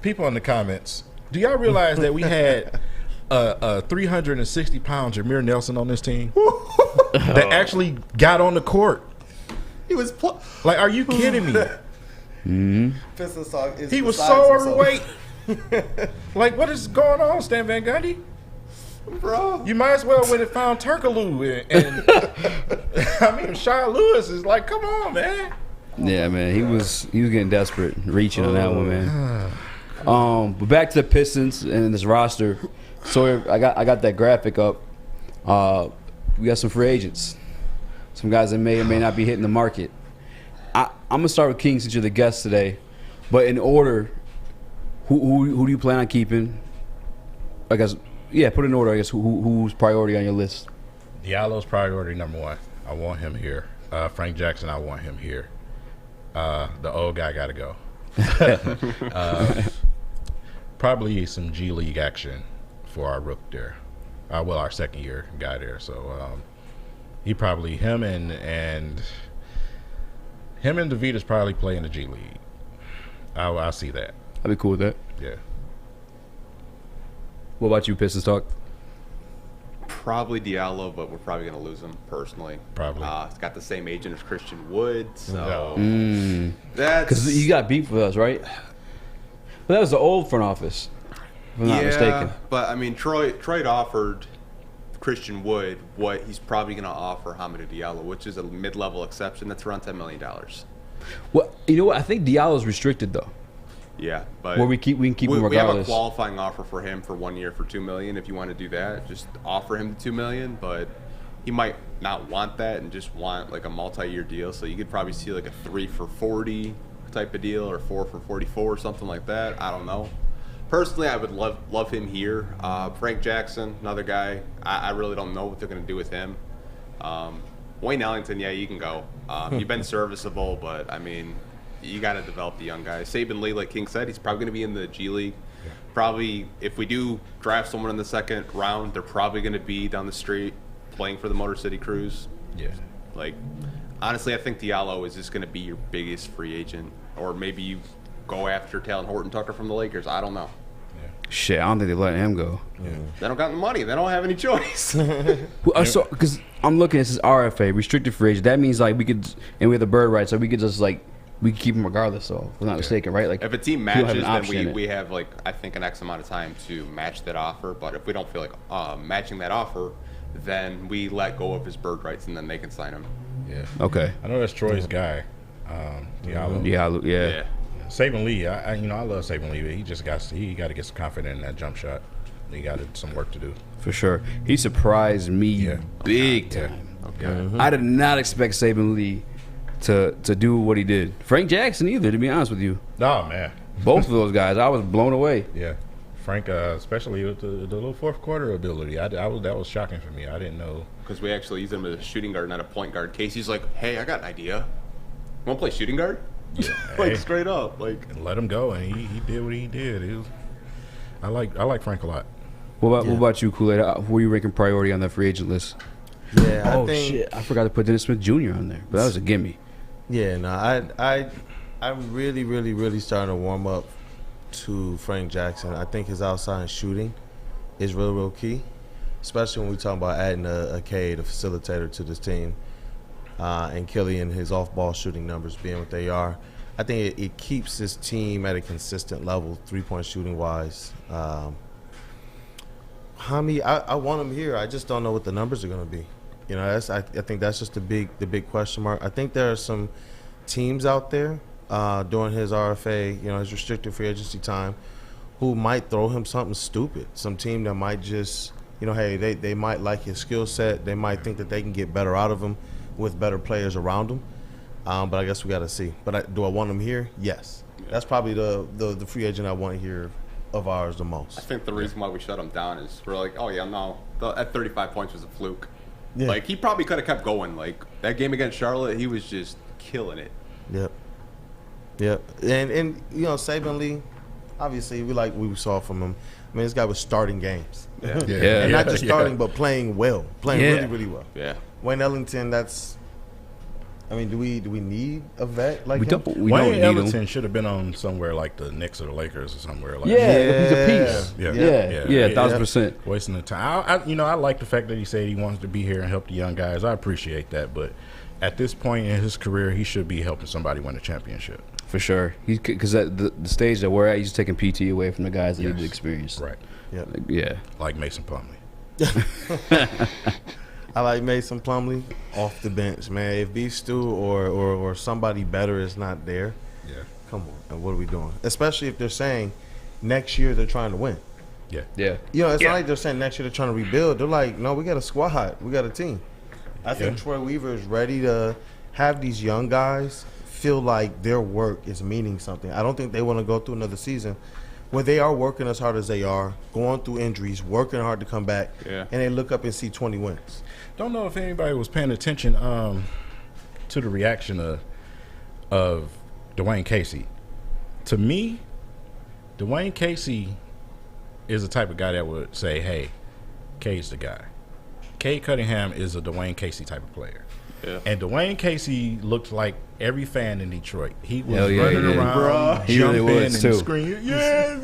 people in the comments, do y'all realize that we had 360-pound Jameer Nelson on this team that actually got on the court? He was Like, are you kidding me? Pistons talk is He was besides so himself. overweight. Like, what is going on, Stan Van Gundy? bro. You might as well would have found Turkaloo and I mean, Shia Lewis is like, come on, man. yeah, man, he was getting desperate, reaching on that one, man. But back to the Pistons and this roster. So I got that graphic up. We got some free agents, some guys that may or may not be hitting the market. I'm gonna start with King since you're the guest today, but in order, who do you plan on keeping? I guess put it in order. I guess who's priority on your list? Diallo's priority number one. I want him here. Frank Jackson, I want him here. The old guy got to go. Probably some G League action for our rook there. Our second year guy there. So he probably him and DeVita's probably play in the G League. I'll see that. I'd be cool with that. Yeah. What about you, Pistons talk? Probably Diallo, but we're probably going to lose him personally. Probably. He's got the same agent as Christian Wood, so That's because you got beef with us, right? But that was the old front office, if I'm not mistaken. But I mean, Troy offered Christian Wood what he's probably going to offer Hamidou Diallo, which is a mid-level exception. That's around $10 million. Well, you know what? I think Diallo's restricted though. Yeah, but we can keep him regardless. We have a qualifying offer for him for 1 year for $2 million. If you want to do that, just offer him the $2 million. But he might not want that and just want like a multi-year deal. So you could probably see like a 3 for $40 type of deal or 4 for $44 or something like that. I don't know. Personally, I would love him here. Frank Jackson, another guy. I really don't know what they're going to do with him. Wayne Ellington, yeah, you can go. You've been serviceable, but I mean, you got to develop the young guys. Saban Lee, like King said, he's probably going to be in the G League. Yeah. Probably, if we do draft someone in the second round, they're probably going to be down the street playing for the Motor City Cruise. Yeah. Like, honestly, I think Diallo is just going to be your biggest free agent. Or maybe you go after Talon Horton-Tucker from the Lakers. I don't know. Yeah. Shit, I don't think they're letting him go. Yeah. They don't got the money. They don't have any choice. So, because I'm looking at this RFA, restricted free agent. That means, like, we could, and we have the bird rights, so we could just, like, we can keep him regardless, though, if I'm not mistaken, right? Like, if a team matches, then we have, like, I think an X amount of time to match that offer. But if we don't feel like matching that offer, then we let go of his bird rights, and then they can sign him. Yeah. Okay. I know that's Troy's guy, Diallo. Diallo, yeah. Saban Lee, I love Saban Lee, but he got to get some confidence in that jump shot. He got some work to do. For sure. He surprised me big time. Okay. Mm-hmm. I did not expect Saban Lee to do what he did. Frank Jackson either, to be honest with you. Oh, man. Both of those guys, I was blown away. Yeah. Frank, especially with the little fourth quarter ability, that was shocking for me. I didn't know. Because we actually used him as a shooting guard, not a point guard. Casey's like, hey, I got an idea. Want to play shooting guard? Yeah. Like, straight up. Like, and let him go, and he did what he did. I like Frank a lot. What about you, Kool-Aid? Who are you ranking priority on that free agent list? Yeah, Shit. I forgot to put Dennis Smith Jr. on there, but that was a gimme. Yeah, no, I'm really, really, really starting to warm up to Frank Jackson. I think his outside shooting is real, real key, especially when we talk about adding a Cade, a facilitator to this team, and Killian, his off-ball shooting numbers being what they are. I think it keeps this team at a consistent level, three-point shooting-wise. Hami, I want him here. I just don't know what the numbers are going to be. You know, I think that's just the big question mark. I think there are some teams out there during his RFA, you know, his restricted free agency time, who might throw him something stupid. Some team that might just, you know, hey, they might like his skill set. They might think that they can get better out of him with better players around him. But I guess we got to see. But do I want him here? Yes. That's probably the free agent I want here of ours the most. I think the reason why we shut him down is we're like, oh, yeah, no, that 35 points was a fluke. Yeah. Like, he probably could have kept going. Like, that game against Charlotte, he was just killing it. Yep. And you know, Saban Lee, obviously, we saw from him. I mean, this guy was starting games. Yeah. And not just starting, but playing well. Really, really well. Yeah. Wayne Ellington, I mean, do we need a vet like him? Wayne Ellington should have been on somewhere like the Knicks or the Lakers or somewhere like he's a piece. Yeah, 1,000%. Wasting the time. I like the fact that he said he wants to be here and help the young guys. I appreciate that, but at this point in his career, he should be helping somebody win a championship. For sure. Because at the stage that we're at, he's just taking PT away from the guys that need the experience. Right. Like Mason Plumlee. I like Mason Plumlee off the bench, man. If Beef Stew or somebody better is not there, come on. And what are we doing? Especially if they're saying next year they're trying to win. Yeah. You know, it's not like they're saying next year they're trying to rebuild. They're like, no, we got a squad. We got a team. I think Troy Weaver is ready to have these young guys feel like their work is meaning something. I don't think they want to go through another season where they are working as hard as they are, going through injuries, working hard to come back, and they look up and see 20 wins. Don't know if anybody was paying attention. to the reaction of Dwayne Casey. To me, Dwayne Casey is the type of guy that would say, hey, Cade's the guy. Cade Cunningham is a Dwayne Casey type of player. Yeah. And Dwayne Casey looked like every fan in Detroit. He was running around, jumping really and screaming, yes.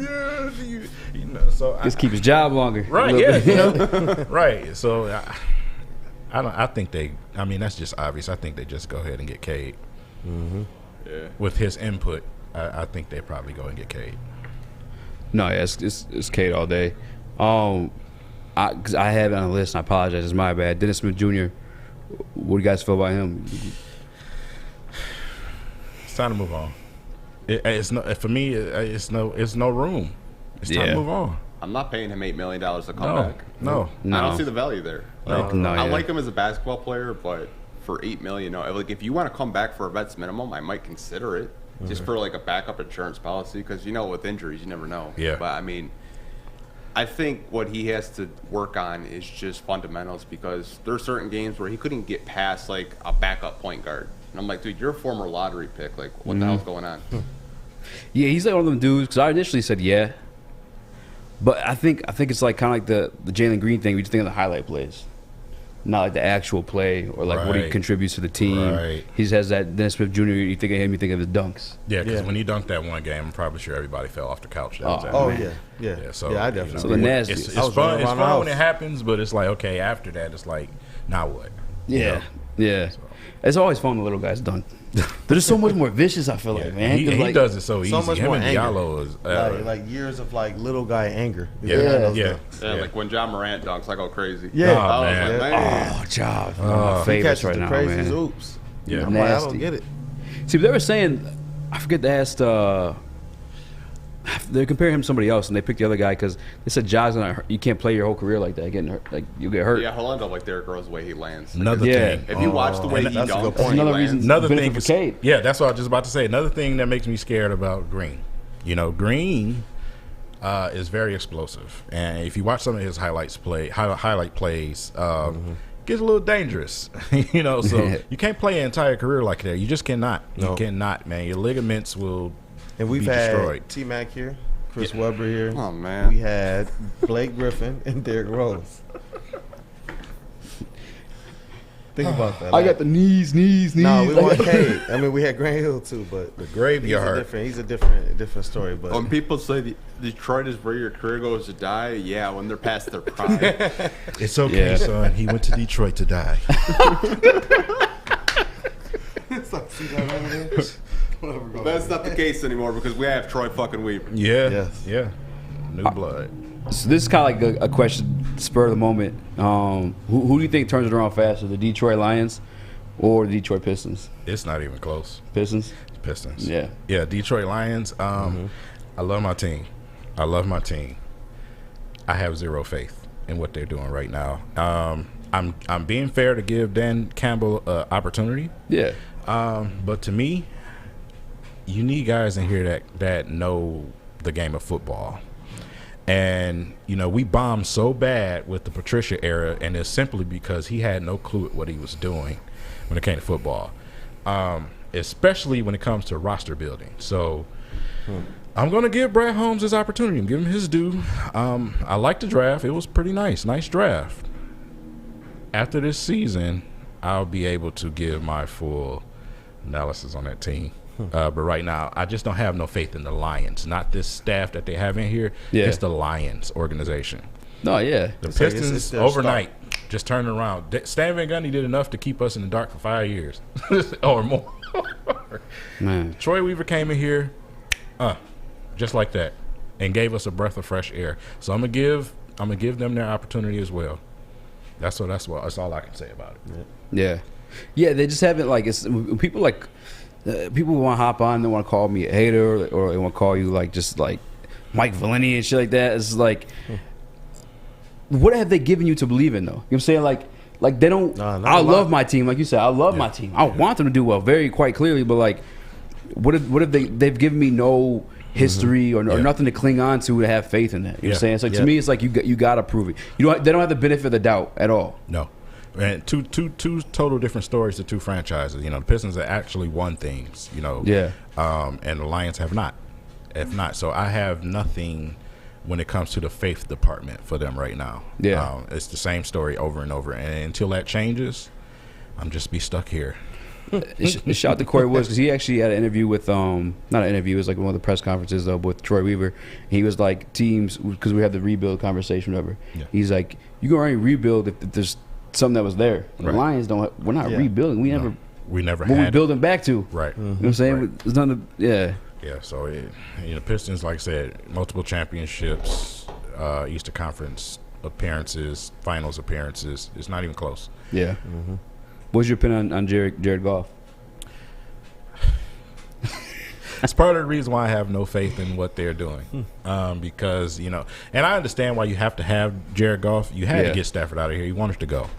You know, so just keep his job longer. Right, yeah. You know? Right. So I think they, I mean, that's just obvious. I think they just go ahead and get Cade. Mm-hmm. Yeah. With his input, I think they probably go and get Cade. No, yeah, it's Cade all day. Because I have it on the list, and I apologize. It's my bad. Dennis Smith Jr., what do you guys feel about him? It's time to move on. It's no, for me, it's no room. It's time to move on. I'm not paying him $8 million to come back. No. I don't see the value there. I like him as a basketball player, but for $8 million, no. Like, if you want to come back for a vet's minimum, I might consider it, just for like a backup insurance policy, because with injuries, you never know. Yeah. But I mean, I think what he has to work on is just fundamentals, because there are certain games where he couldn't get past like a backup point guard. And I'm like, dude, you're a former lottery pick. Like, what the hell's going on? Yeah, he's like one of them dudes, because I initially said yeah. But I think it's like kind of like the Jalen Green thing. We just think of the highlight plays, not like the actual play or like what he contributes to the team. Right. He has that Dennis Smith Jr. You think of him, you think of his dunks. Yeah, because when he dunked that one game, I'm probably sure everybody fell off the couch. Yeah. So I I definitely. definitely. So the nasty. It's fun. It's fun when it happens, but it's like, okay, after that, it's like, now what? Yeah, yeah. So. It's always fun when the little guys dunk. They're just so much more vicious. I feel like, man. He does it so easy. So much him more and anger. Diallo is like years of like little guy anger. Yeah, like when John Morant dunks, I go crazy. Yeah, Oh, John, my favorites right now, man. Oops. Yeah, I'm like, I don't get it. See, but they were saying, I forget to ask. They're comparing him to somebody else, and they picked the other guy because they said Ja's gonna. You can't play your whole career like that, getting hurt. Like you get hurt. Yeah, he'll end up like Derrick Rose, the way he lands. Another thing. If you watch the way he dunks, that's another reason. Another thing. For Cade. Yeah, that's what I was just about to say. Another thing that makes me scared about Green. Green is very explosive, and if you watch some of his highlight plays, gets a little dangerous. So you can't play an entire career like that. You just cannot. No. You cannot, man. Your ligaments will. And we've be had destroyed. T-Mac here, Chris Webber here. Oh, man. We had Blake Griffin and Derrick Rose. Think about that. I got the knees. No, we want Cade. I mean, we had Grant Hill too, but the graveyard. He's a different story. But when people say Detroit is where your career goes to die, yeah, when they're past their prime. It's okay, son. He went to Detroit to die. That's not the case anymore because we have Troy fucking Weaver. Yeah. New blood. So this is kind of like a question, spur of the moment. Who do you think turns it around faster, the Detroit Lions or the Detroit Pistons? It's not even close. Pistons? Yeah. Detroit Lions. I love my team. I have zero faith in what they're doing right now. I'm being fair to give Dan Campbell an opportunity. Yeah. But to me, you need guys in here that know the game of football. And, we bombed so bad with the Patricia era, and it's simply because he had no clue at what he was doing when it came to football, especially when it comes to roster building. So I'm going to give Brad Holmes his opportunity. I'm giving him his due. I like the draft. It was pretty nice draft. After this season, I'll be able to give my full analysis on that team. But right now, I just don't have no faith in the Lions. Not this staff that they have in here. Yeah. It's the Lions organization. No, yeah. The Pistons it's overnight just turned around. Stan Van Gundy did enough to keep us in the dark for 5 years or more. Man. Troy Weaver came in here just like that and gave us a breath of fresh air. So I'm gonna give them their opportunity as well. That's all I can say about it. Yeah. They just haven't people people want to hop on. They want to call me a hater, or they want to call you just like Mike Valeni and shit like that. It's like, what have they given you to believe in, though? You know what I'm saying? Like they don't. I love my team, like you said. I love my team. I want them to do well, very quite clearly. But what if they've given me no history or nothing to cling on to have faith in that? You know what I'm saying? It's like to me, it's like you got to prove it. They don't have the benefit of the doubt at all. No. And two total different stories to two franchises. You know, the Pistons have actually won things. You know, and the Lions have not. So I have nothing when it comes to the faith department for them right now. Yeah, it's the same story over and over. And until that changes, I'm just be stuck here. Shout out to Corey Woods because he actually had an interview with not an interview, it was like one of the press conferences though with Troy Weaver. He was like teams because we had the rebuild conversation whatever. Yeah. He's like you can already rebuild if there's something that was there. The Lions don't. We're not rebuilding. We never had. We're building back to. Right. You know what I'm saying? Right. It's none of, Yeah. So Pistons, like I said, multiple championships, Eastern Conference appearances, finals appearances. It's not even close. Yeah. Mm-hmm. What's your opinion on Jared Goff? It's part of the reason why I have no faith in what they're doing. Because, and I understand why you have to have Jared Goff. You had to get Stafford out of here. He wanted to go.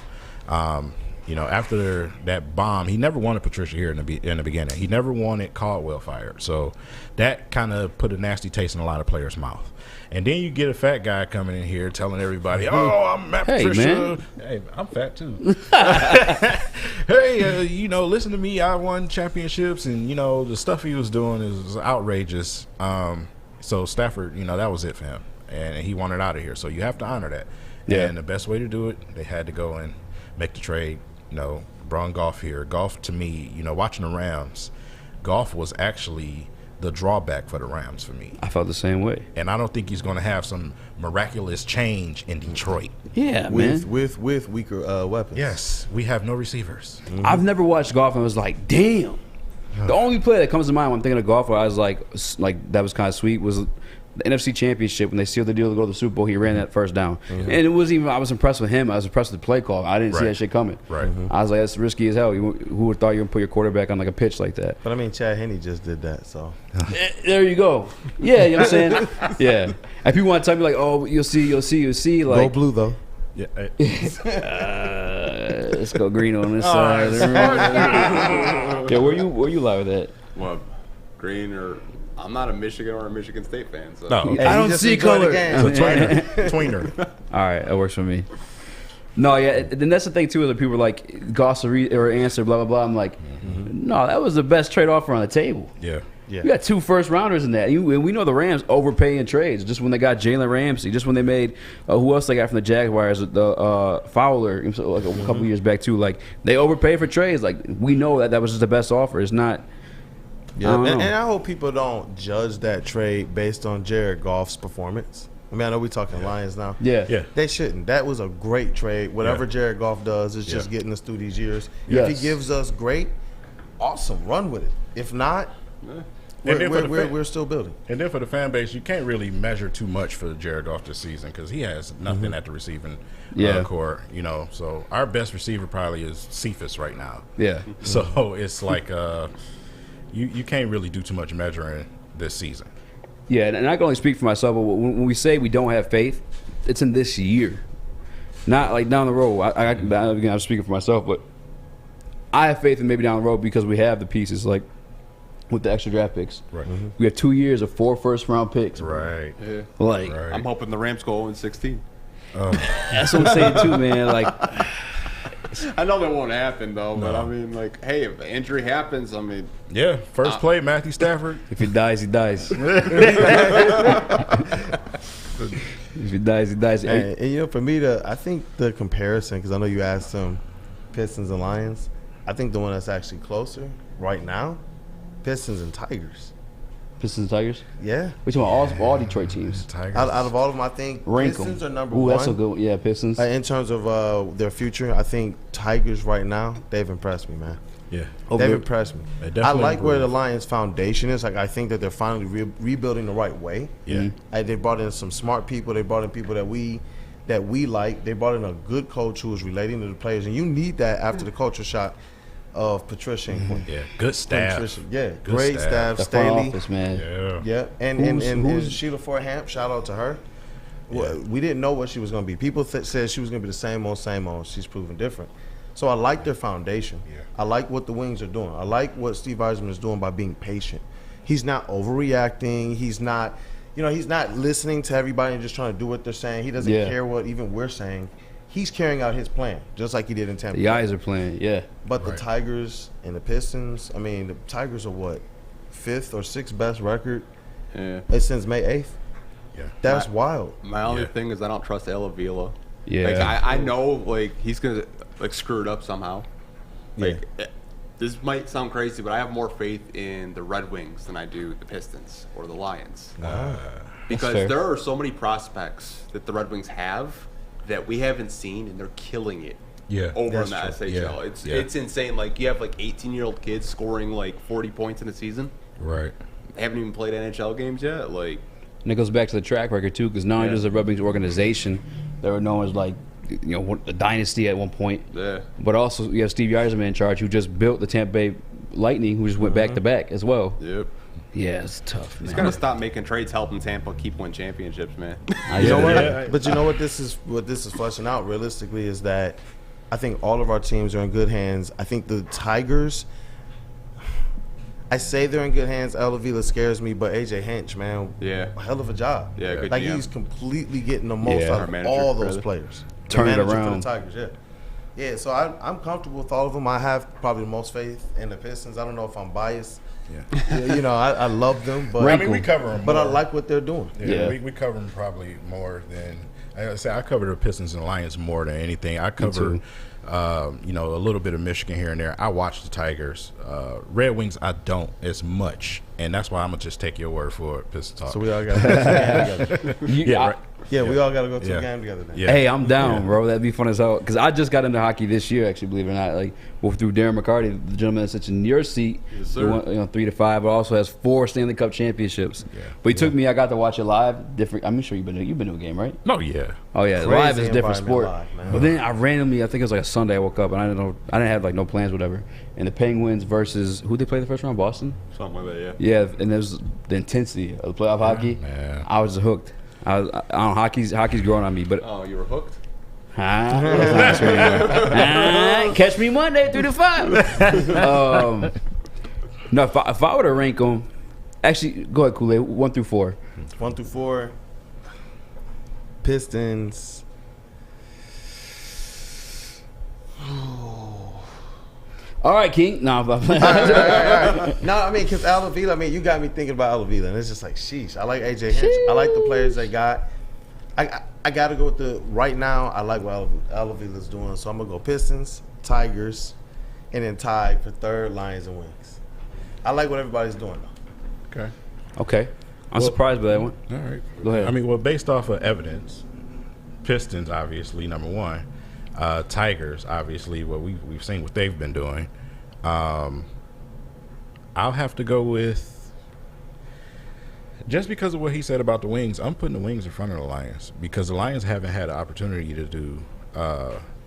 After that bomb, he never wanted Patricia here in the beginning. He never wanted Caldwell fired. So that kind of put a nasty taste in a lot of players' mouth. And then you get a fat guy coming in here telling everybody, "Oh, I'm Matt Patricia. Man. Hey, I'm fat too. Hey, listen to me. I won championships, and the stuff he was doing is outrageous." So Stafford, that was it for him, and he wanted out of here. So you have to honor that. Yeah. And the best way to do it, they had to go and make the trade. Brought Goff here. Goff, to me, watching the Rams, Goff was actually the drawback for the Rams for me. I felt the same way. And I don't think he's going to have some miraculous change in Detroit. Yeah, with weaker weapons. Yes, we have no receivers. Mm-hmm. I've never watched Goff and was like, damn. The only play that comes to mind when I'm thinking of Goff where I was like that was kind of sweet was the NFC Championship when they sealed the deal to go to the Super Bowl. He ran that first down, and it wasn't even. I was impressed with him. I was impressed with the play call. I didn't see that shit coming. Right. I was like, that's risky as hell. Who would have thought you would put your quarterback on like a pitch like that? But I mean, Chad Henne just did that, so there you go. Yeah, you know what I'm saying. Yeah. And people want to tell me like, oh, you'll see. Like, go blue though. Yeah. Let's go green on this side. Yeah, where you live with that? Well, green or. I'm not a Michigan or a Michigan State fan. So. No, I don't see color. Tweener. All right, that works for me. No, yeah, and that's the thing too. That people are like Goss or answer blah blah blah. I'm like, no, that was the best trade offer on the table. Yeah. You got 2 first rounders in that. And we know the Rams overpay in trades. Just when they got Jalen Ramsey, just when they made who else they got from the Jaguars, the Fowler, like a couple years back too. Like they overpay for trades. Like we know that was just the best offer. It's not. Yeah, and I hope people don't judge that trade based on Jared Goff's performance. I mean, I know we're talking Lions now. Yeah. They shouldn't. That was a great trade. Whatever Jared Goff does is just getting us through these years. If he gives us great, awesome, run with it. If not, we're still building. And then for the fan base, you can't really measure too much for Jared Goff this season because he has nothing at the receiving core. So our best receiver probably is Cephas right now. Yeah. So it's like you can't really do too much measuring this season. Yeah, and I can only speak for myself, but when we say we don't have faith, it's in this year. Not like down the road. Again, I'm speaking for myself, but I have faith in maybe down the road because we have the pieces, like with the extra draft picks. Right. We have 2 years of 4 first-round picks. Right. Yeah. Like, I'm hoping the Rams go 0-16. That's what I'm saying too, man. Like, I know that won't happen though, but I mean, like, hey, if an injury happens, I mean, first play, Matthew Stafford. If he dies, he dies. If he dies, he dies. And for me, I think the comparison, because I know you asked them Pistons and Lions, I think the one that's actually closer right now, Pistons and Tigers. Pistons and Tigers? Yeah. We're talking about all Detroit teams. Tigers. Out of all of them, I think Pistons are number one. That's a good one. Yeah, Pistons. In terms of their future, I think Tigers right now, they've impressed me, man. Yeah. They've impressed me. I like where the Lions' foundation is. Like, I think that they're finally rebuilding the right way. Yeah. They brought in some smart people. They brought in people that we like. They brought in a good coach who was relating to the players. And you need that after the culture shock of Patricia and Quinn. Yeah, good staff. Good great staff. Staley. Office, man. Yeah. And Sheila Ford-Hamp, shout out to her. Yeah. We didn't know what she was going to be. People said she was going to be the same old. She's proven different. So I like their foundation. Yeah. I like what the Wings are doing. I like what Steve Eisman is doing by being patient. He's not overreacting. He's not listening to everybody and just trying to do what they're saying. He doesn't care what even we're saying. he's carrying out his plan, just like he did in Tampa. The eyes are playing, yeah. But the Tigers and the Pistons, I mean, the Tigers are what, 5th or 6th best record since May 8th? Yeah. That's wild. My only thing is I don't trust Avila. Yeah. Like, I know, like, he's going to, like, screw it up somehow. Like, this might sound crazy, but I have more faith in the Red Wings than I do the Pistons or the Lions. Because there are so many prospects that the Red Wings have that we haven't seen, and they're killing it over in the SHL. It's insane. Like, you have, like, 18-year-old kids scoring, like, 40 points in a season. Right. They haven't even played NHL games yet. Like, and it goes back to the track record, too, because not only does the Red Wings organization, they were known as, like, you know, a dynasty at one point. Yeah. But also, you have Steve Yzerman in charge, who just built the Tampa Bay Lightning, who just went back-to-back as well. Yep. Yeah, it's tough, man. He's got to stop making trades helping Tampa keep winning championships, man. You know what? But you know what this is fleshing out realistically is that I think all of our teams are in good hands. I think the Tigers, I say they're in good hands. Avila scares me, but AJ Hinch, man, hell of a job. Yeah, good like GM. He's completely getting the most out of all those players. Turn it around. For the Tigers, yeah. So I'm comfortable with all of them. I have probably the most faith in the Pistons. I don't know if I'm biased. Yeah. You know, I love them, but I mean, we cover them. But I like what they're doing. We cover them probably more than I cover the Pistons and Lions more than anything. I cover, you know, a little bit of Michigan here and there. I watch the Tigers. Red Wings, I don't as much, and that's why I'm gonna just take your word for it. Pistons talk. So we all got to go to the game together. We all got to go to the game together. Then. Hey, I'm down, bro. That'd be fun as hell. Because I just got into hockey this year, actually, believe it or not. Like, through Darren McCarty, the gentleman that sits in your seat, who won, 3-5, but also has 4 Stanley Cup championships. Yeah. But he took me. I got to watch it live. Different. I'm sure you've been to a game, right? Oh yeah. Oh yeah. Crazy live is a different sport. Live, but then I randomly, I think it was like a Sunday. I woke up and I didn't have like no plans, whatever. And the Penguins versus who they play the first round, Boston. Something like that, yeah. And there's the intensity of the playoff hockey. Man. I was hooked. I don't know, hockey's growing on me, but you were hooked. Catch me Monday 3 to 5. No, if I were to rank them, actually, go ahead, Kool-Aid. 1 through 4. 1 through 4. Pistons. All right, King. No, all right. No, I mean, because Avila, I mean, you got me thinking about Avila, and it's just like, sheesh. I like AJ Hinch. I like the players they got. I got to go with right now, I like what Avila's doing, so I'm going to go Pistons, Tigers, and then tie for 3rd, Lions and Wings. I like what everybody's doing, though. Okay. I'm surprised by that one. All right. Go ahead. I mean, well, based off of evidence, Pistons, obviously, number 1. Tigers, obviously, what we've seen what they've been doing. I'll have to go with, just because of what he said about the Wings, I'm putting the Wings in front of the Lions because the Lions haven't had an opportunity to do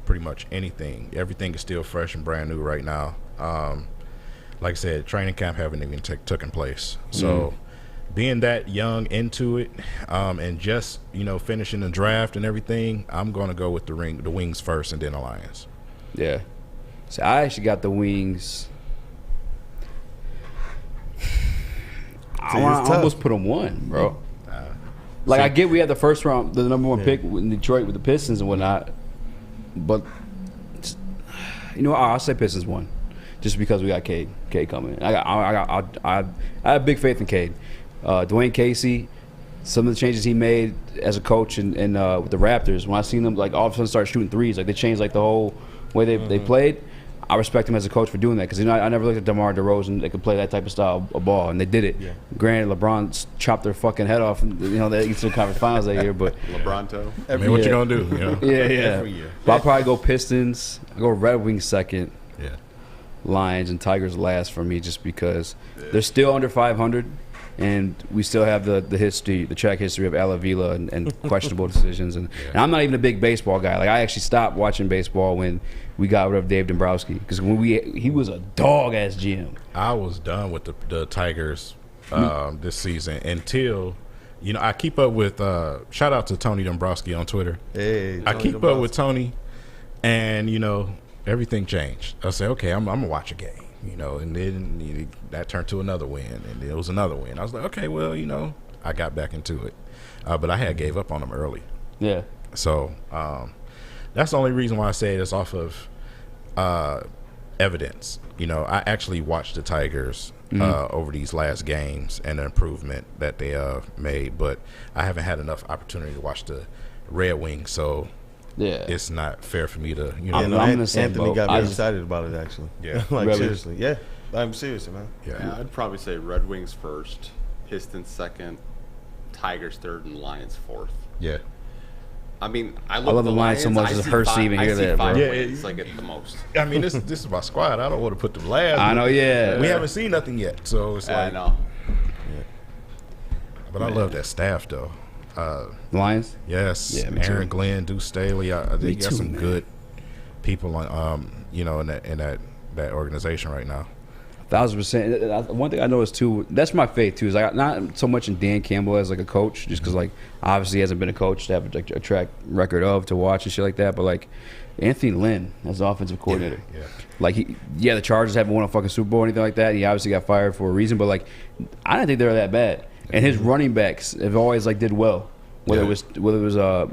pretty much anything. Everything is still fresh and brand new right now. Like I said, training camp haven't even taken place. So being that young into it and just, finishing the draft and everything, I'm going to go with the Wings first and then the Lions. Yeah. So I actually got the Wings. I almost put them 1, bro. I get we had the first round, the number 1 pick in Detroit with the Pistons and whatnot, but I'll say Pistons 1, just because we got Cade coming. I have big faith in Cade. Dwayne Casey, some of the changes he made as a coach and with the Raptors, when I seen them all of a sudden start shooting threes, they changed the whole way they played. I respect him as a coach for doing that because I never looked at DeMar DeRozan. They could play that type of style of ball, and they did it. Yeah. Granted, LeBron chopped their fucking head off. They Eastern Conference Finals that year, but LeBronto. What you gonna do? Every year. But I'll probably go Pistons. I go Red Wings second. Yeah. Lions and Tigers last for me, just because they're still under 500, and we still have the track history of Avila and questionable decisions. And I'm not even a big baseball guy. I actually stopped watching baseball when we got rid of Dave Dombrowski because he was a dog ass GM. I was done with the Tigers this season until I keep up with shout out to Tony Dombrowski on Twitter. Hey, I keep up with Tony, and everything changed. I said, okay, I'm gonna watch a game. And then that turned to another win, and it was another win. I was like, okay, well, I got back into it, but I had gave up on them early. Yeah. So that's the only reason why I say it's off of evidence. You know, I actually watched the Tigers over these last games and the improvement that they made, but I haven't had enough opportunity to watch the Red Wings, so it's not fair for me to, you know. Anthony got me excited about it, actually. Yeah. Like, seriously. Yeah. I'm serious, man. Yeah, I'd probably say Red Wings first, Pistons second, Tigers third, and Lions fourth. Yeah. I mean, I love the Lions so much. It's hurts to even hear that, bro. Yeah, it's like at the most. I mean, this is my squad. I don't want to put them last. I know, yeah. We haven't seen nothing yet, so it's like. I know. Yeah. But I love that staff, though. Lions? Yes. Yeah, me Aaron too. Glenn, Deuce Staley. I think Me you got too, some man. good people on, you know, in that organization right now. 1,000%. One thing I noticed too, that's my faith too, is like not so much in Dan Campbell as like a coach, just because like obviously he hasn't been a coach to have a track record of to watch and shit like that, but like Anthony Lynn as the offensive coordinator, like the Chargers haven't won a fucking Super Bowl or anything like that. He obviously got fired for a reason, but like I didn't think they were that bad, and his running backs have always like did well, whether it was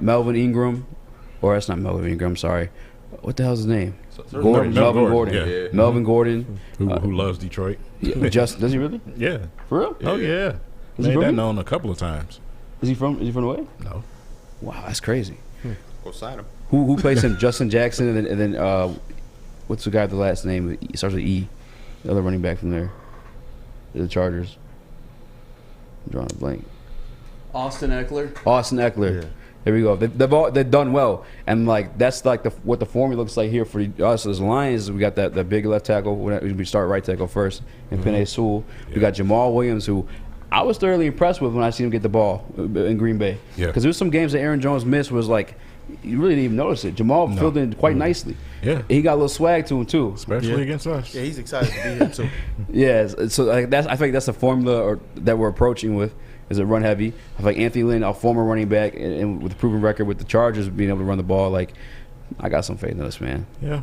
Melvin Ingram, or that's not Melvin Ingram, sorry. What the hell's his name? Melvin Gordon. Yeah. Melvin Gordon. Who loves Detroit. Just does he really? Yeah. For real? Oh, yeah. Is he Made from that here? known a couple of times. Is he from the way? No. Wow, that's crazy. Go sign him. Who plays him? Justin Jackson and then what's the guy with the last name? He starts with E. The other running back from there. The Chargers. I'm drawing a blank. Austin Eckler. Austin Eckler. Yeah. There we go. They've done well, and like that's like what the formula looks like here for us as Lions. We got that big left tackle. We start right tackle first, and Penei Sewell. We got Jamal Williams, who I was thoroughly impressed with when I seen him get the ball in Green Bay. Yeah. Because there was some games that Aaron Jones missed was like you really didn't even notice it. Jamal filled in quite nicely. Yeah. He got a little swag to him too. Especially against us. Yeah, he's excited to be here, too. Yeah, so like I think that's the formula that we're approaching with. Is it run heavy? I feel like Anthony Lynn, a former running back, and with a proven record with the Chargers being able to run the ball, like I got some faith in this man. Yeah.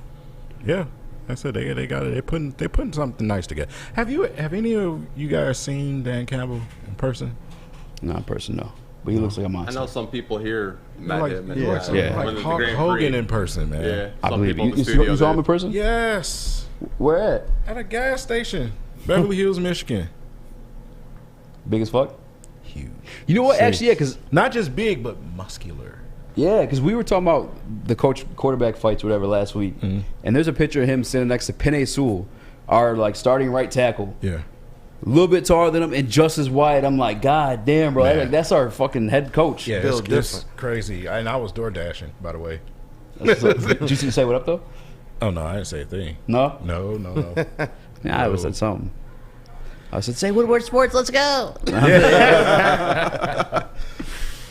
Yeah. I said they got it. They putting something nice together. Have any of you guys seen Dan Campbell in person? Not in person, no. But he looks like a I monster. know some people here met Like, him. And Yeah. went to the Hulk Grand Hogan Prix. in person, man. Yeah. I Some believe people you. in the studio You saw him in did. person? Yes. Where at? At a gas station. Beverly Hills, Michigan. Big as fuck? Huge. You know what? Actually, yeah, because Not just big, but muscular. we were talking about the quarterback fights, whatever, last week, and there's a picture of him sitting next to Penei Sewell, our like starting right tackle, Yeah. a little bit taller than him and just as wide. I'm like, God damn, bro, Man. like, that's our fucking head coach. Yeah, Built it's different. crazy. And I was door dashing, by the way. Did you say what up though? Oh, no, I didn't say a thing. No. No. Yeah, I was said something. I said, say Woodward Sports, let's go. I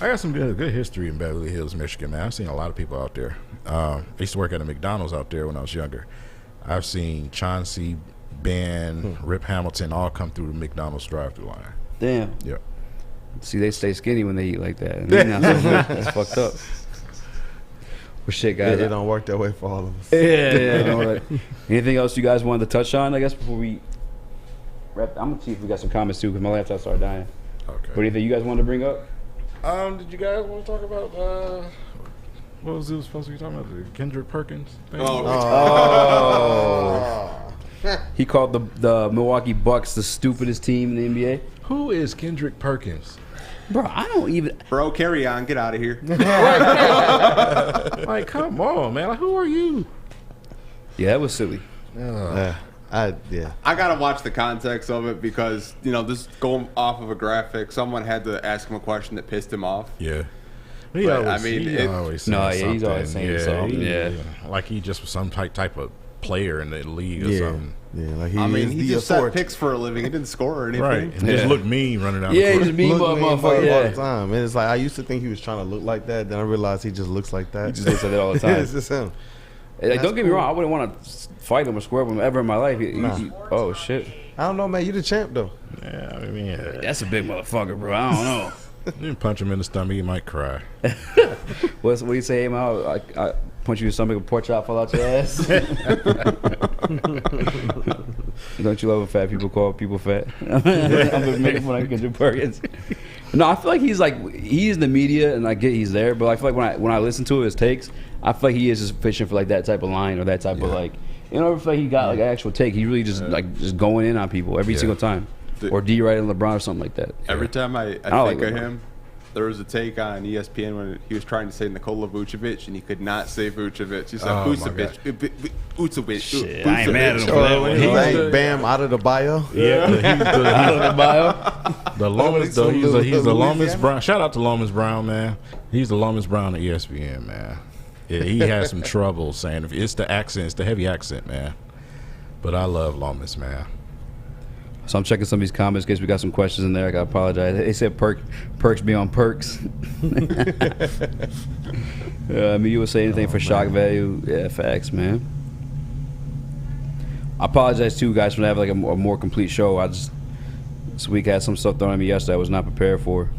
got some good history in Beverly Hills, Michigan, man. I've seen a lot of people out there. I used to work at a McDonald's out there when I was younger. I've seen Chauncey, Ben, Rip Hamilton all come through the McDonald's drive-thru line. Damn. Yeah. See, they stay skinny when they eat like that. And they're not so good. That's fucked up. Well, shit, guys. It don't work that way for all of us. Yeah. All right. Anything else you guys wanted to touch on, I guess, before we wrap? I'm going to see if we got some comments, too, because my laptop started dying. Okay. But anything you guys wanted to bring up? Did you guys want to talk about what was it supposed to be talking about? The Kendrick Perkins thing? He called the Milwaukee Bucks the stupidest team in the NBA. Who is Kendrick Perkins? Bro, I don't even. Bro, carry on. Get out of here. Like, come on, man. Like, who are you? Yeah, that was silly. Yeah. I gotta watch the context of it because this going off of a graphic. Someone had to ask him a question that pissed him off. Yeah. But, I mean, he always No, saying yeah, he's always saying something. Yeah. Like he just was some type of player in the league or Yeah. something. Yeah, like He just set picks for a living. He didn't score or anything. Right. And just looked mean running down Yeah, the he court. just mean all motherfucker. the time. And it's like I used to think he was trying to look like that. Then I realized he just looks like that. He just looks like that all the time. It's just him. Like, don't get me wrong, I wouldn't want to fight him or square with him ever in my life. Oh, shit. I don't know, man. You the champ though. Yeah, I mean, That's a big motherfucker, bro. I don't know. you punch him in the stomach, he might cry. What do you say, man? I punch you in the stomach, a pork chop fall out your ass. Don't you love when fat people call people fat? I'm just making fun of Kendrick Perkins. No, I feel like he's in the media, and I get he's there, but I feel like when I listen to his takes, I feel like he is just fishing for like that type of line or that type of like, you know, I feel like he got like an actual take. He really just just going in on people every single time, or D right on LeBron or something like that. Every time I think of him, there was a take on ESPN when he was trying to say Nikola Vucevic, and he could not say Vucevic. He said Vucevic. Shit, I ain't mad at him for that one. He's like Bam out of the bio. Yeah, he's Out of the bio. the Lomas. He's the Lomas Brown. Shout out to Lomas Brown, man. He's the Lomas Brown at ESPN, man. Yeah, he has some trouble saying it's the accent, it's the heavy accent, man. But I love Lomas, man. So I'm checking some of these comments in case we got some questions in there. I gotta apologize. They said perks be on perks. I mean, you would say anything for shock value. Yeah, facts, man. I apologize too, guys, for not having like a more complete show. This week had some stuff thrown at me yesterday I was not prepared for.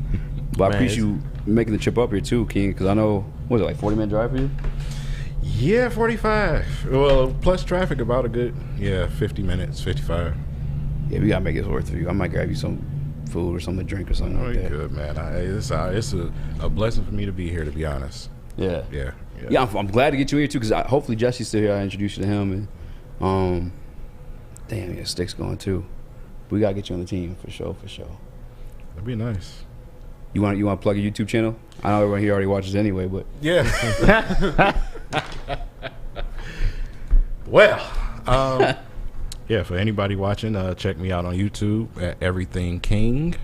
But I appreciate you making the trip up here too, King, because I know, what was it, like 40-minute drive for you? Yeah, 45. Well, plus traffic, about a good 50 minutes, 55. Yeah, we gotta make it worth it for you. I might grab you some food or something to drink or something like that. Good, man. It's a blessing for me to be here, to be honest. Yeah. Yeah. I'm glad to get you here too, because hopefully Jesse's still here. I introduced you to him, and damn, yeah, Stick's going too. We gotta get you on the team for sure. That'd be nice. You want to plug a YouTube channel? I know everyone here already watches anyway, but Yeah. Well, yeah, for anybody watching, check me out on YouTube at Everything King,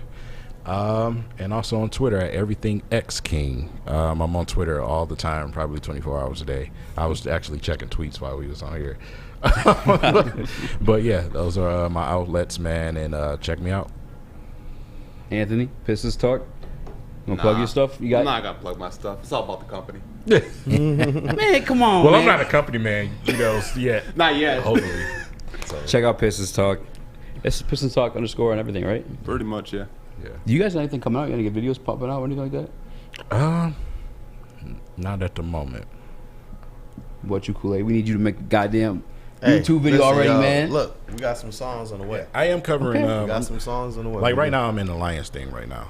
and also on Twitter at Everything X King. I'm on Twitter all the time, probably 24 hours a day. I was actually checking tweets while we was on here. But yeah, those are my outlets, man, and check me out. Anthony, Pistons Talk. You gonna plug your stuff? You got? I'm not gonna plug my stuff. It's all about the company. Man, come on. Well, man. I'm not a company man, yet. Not yet. Hopefully. So, Check out Pistons Talk. It's Pistons Talk _ and everything, right? Pretty much, yeah. Do you guys have anything coming out? You gonna get videos popping out or anything like that? Not at the moment. What you Kool-Aid? We need you to make a goddamn YouTube video listen, already, y'all, man. Look, we got some songs on the way. I am covering. Okay. We got some songs on the way. Like right now, I'm in the Lions thing right now.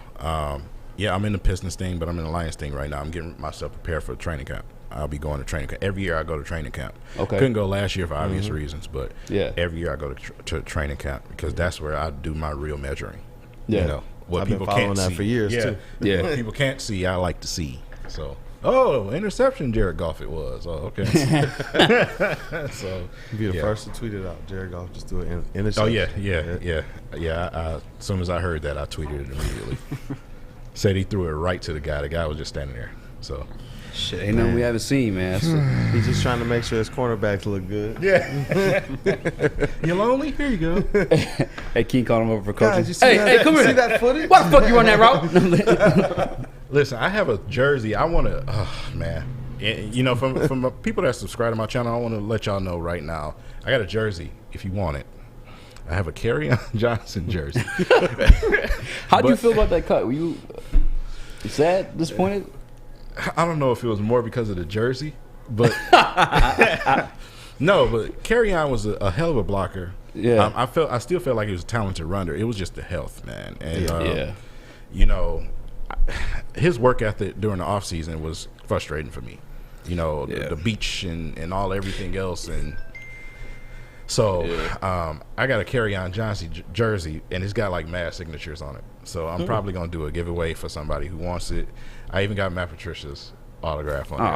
Yeah, I'm in the Pistons thing, but I'm in the Lions thing right now. I'm getting myself prepared for training camp. I'll be going to training camp. Every year I go to training camp. Okay. Couldn't go last year for obvious reasons, but Yeah. every year I go to training camp because that's where I do my real measuring. Yeah. You know, what I've been people following can't that see. for years, too. Yeah. What people can't see, I like to see. So, interception, Jared Goff it was. Oh, okay. So, Be the first to tweet it out. Jared Goff just do it in the oh yeah. As soon as I heard that, I tweeted it immediately. Said he threw it right to the guy. The guy was just standing there. So, Shit, ain't nothing we haven't seen, man. He's just trying to make sure his cornerbacks look good. yeah. You lonely? Here you go. Hey, King called him over for coaching. Guys, you see Hey, come you here. See that footage? Why the fuck you run that route? Listen, I have a jersey. I want to, man. You know, from people that subscribe to my channel, I want to let y'all know right now. I got a jersey if you want it. I have a Cade Johnson jersey. How'd you feel about that cut? Were you sad, disappointed? I don't know if it was more because of the jersey, but no. But Cade was a hell of a blocker. Yeah. I still felt like he was a talented runner. It was just the health, man. And Yeah. you know, his work ethic during the off season was frustrating for me. You know, the beach and everything else, and so I got a Cade Johnson jersey, and it's got like mad signatures on it. So I'm probably gonna do a giveaway for somebody who wants it. I even got Matt Patricia's autograph on there.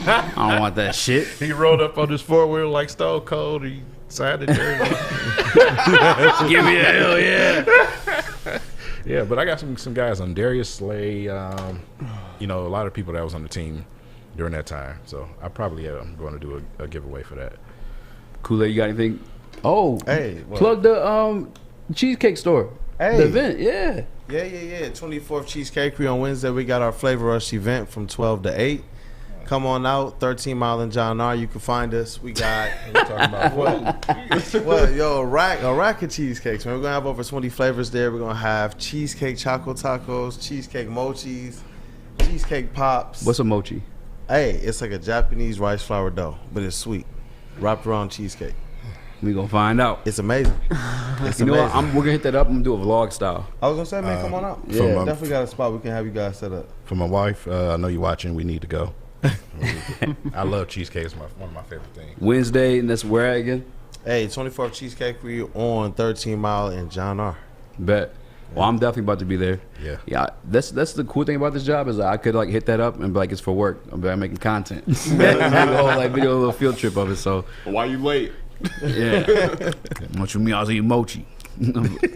I don't want that shit. He rolled up on his 4-wheel like Stone Cold. He signed the jersey. Give me a hell yeah. Yeah, but I got some guys on Darius Slay. You know, a lot of people that was on the team during that time. So I probably am going to do a giveaway for that. Kool-Aid, you got anything? Oh, Hey, what? plug the cheesecake store. Hey. The event, yeah. Yeah. 24th Cheesecake Creek on Wednesday. We got our Flavor Rush event from 12 to 8. Come on out, 13 Mile and John R. You can find us. We got a rack of cheesecakes. Man. We're gonna have over 20 flavors there. We're gonna have cheesecake choco tacos, cheesecake mochis, cheesecake pops. What's a mochi? Hey, it's like a Japanese rice flour dough, but it's sweet, wrapped around cheesecake. We gonna find out. It's amazing. It's You know amazing. what? We're gonna hit that up and do a vlog style. I was gonna say, man, come on out. Yeah. Yeah, definitely got a spot we can have you guys set up. For my wife, I know you're watching. We need to go. I love cheesecake. It's one of my favorite things. Wednesday, and that's where at again? Hey, 24th Cheesecake on 13 Mile in John R. Bet. Well, I'm definitely about to be there. Yeah. That's the cool thing about this job is that I could like hit that up and be like, it's for work. I'm making content. Make a whole like video, a little field trip of it. So Why you late? yeah. What you mean? I was eating mochi.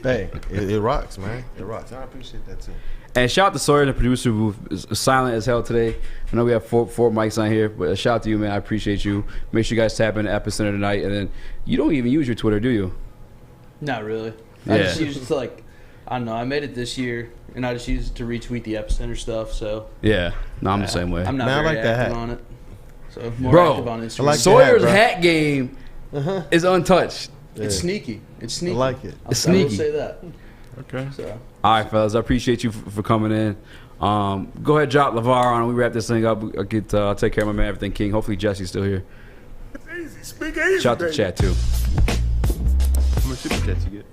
Hey, it rocks, man. It rocks. I appreciate that too. And shout out to Sawyer in the producer booth. Is silent as hell today. I know we have four mics on here, but a shout out to you, man. I appreciate you. Make sure you guys tap in the Epicenter tonight. And then you don't even use your Twitter, do you? Not really. Yeah. I just use it to like, I don't know. I made it this year, and I just use it to retweet the Epicenter stuff. So Yeah. No, I'm the same way. I'm not Man, I very like that active hat. on it. So more Bro, active on Instagram. I like that. Sawyer's bro. hat game is untouched. It's sneaky. It's sneaky. I like it. It's I will sneaky. say that. Okay. So All right, fellas. I appreciate you for coming in. Go ahead, drop LeVar on. We wrap this thing up. I'll take care of my man, Everything King. Hopefully, Jesse's still here. Easy. Speak easy, Shout out to baby. the chat, too. How much super chats you get?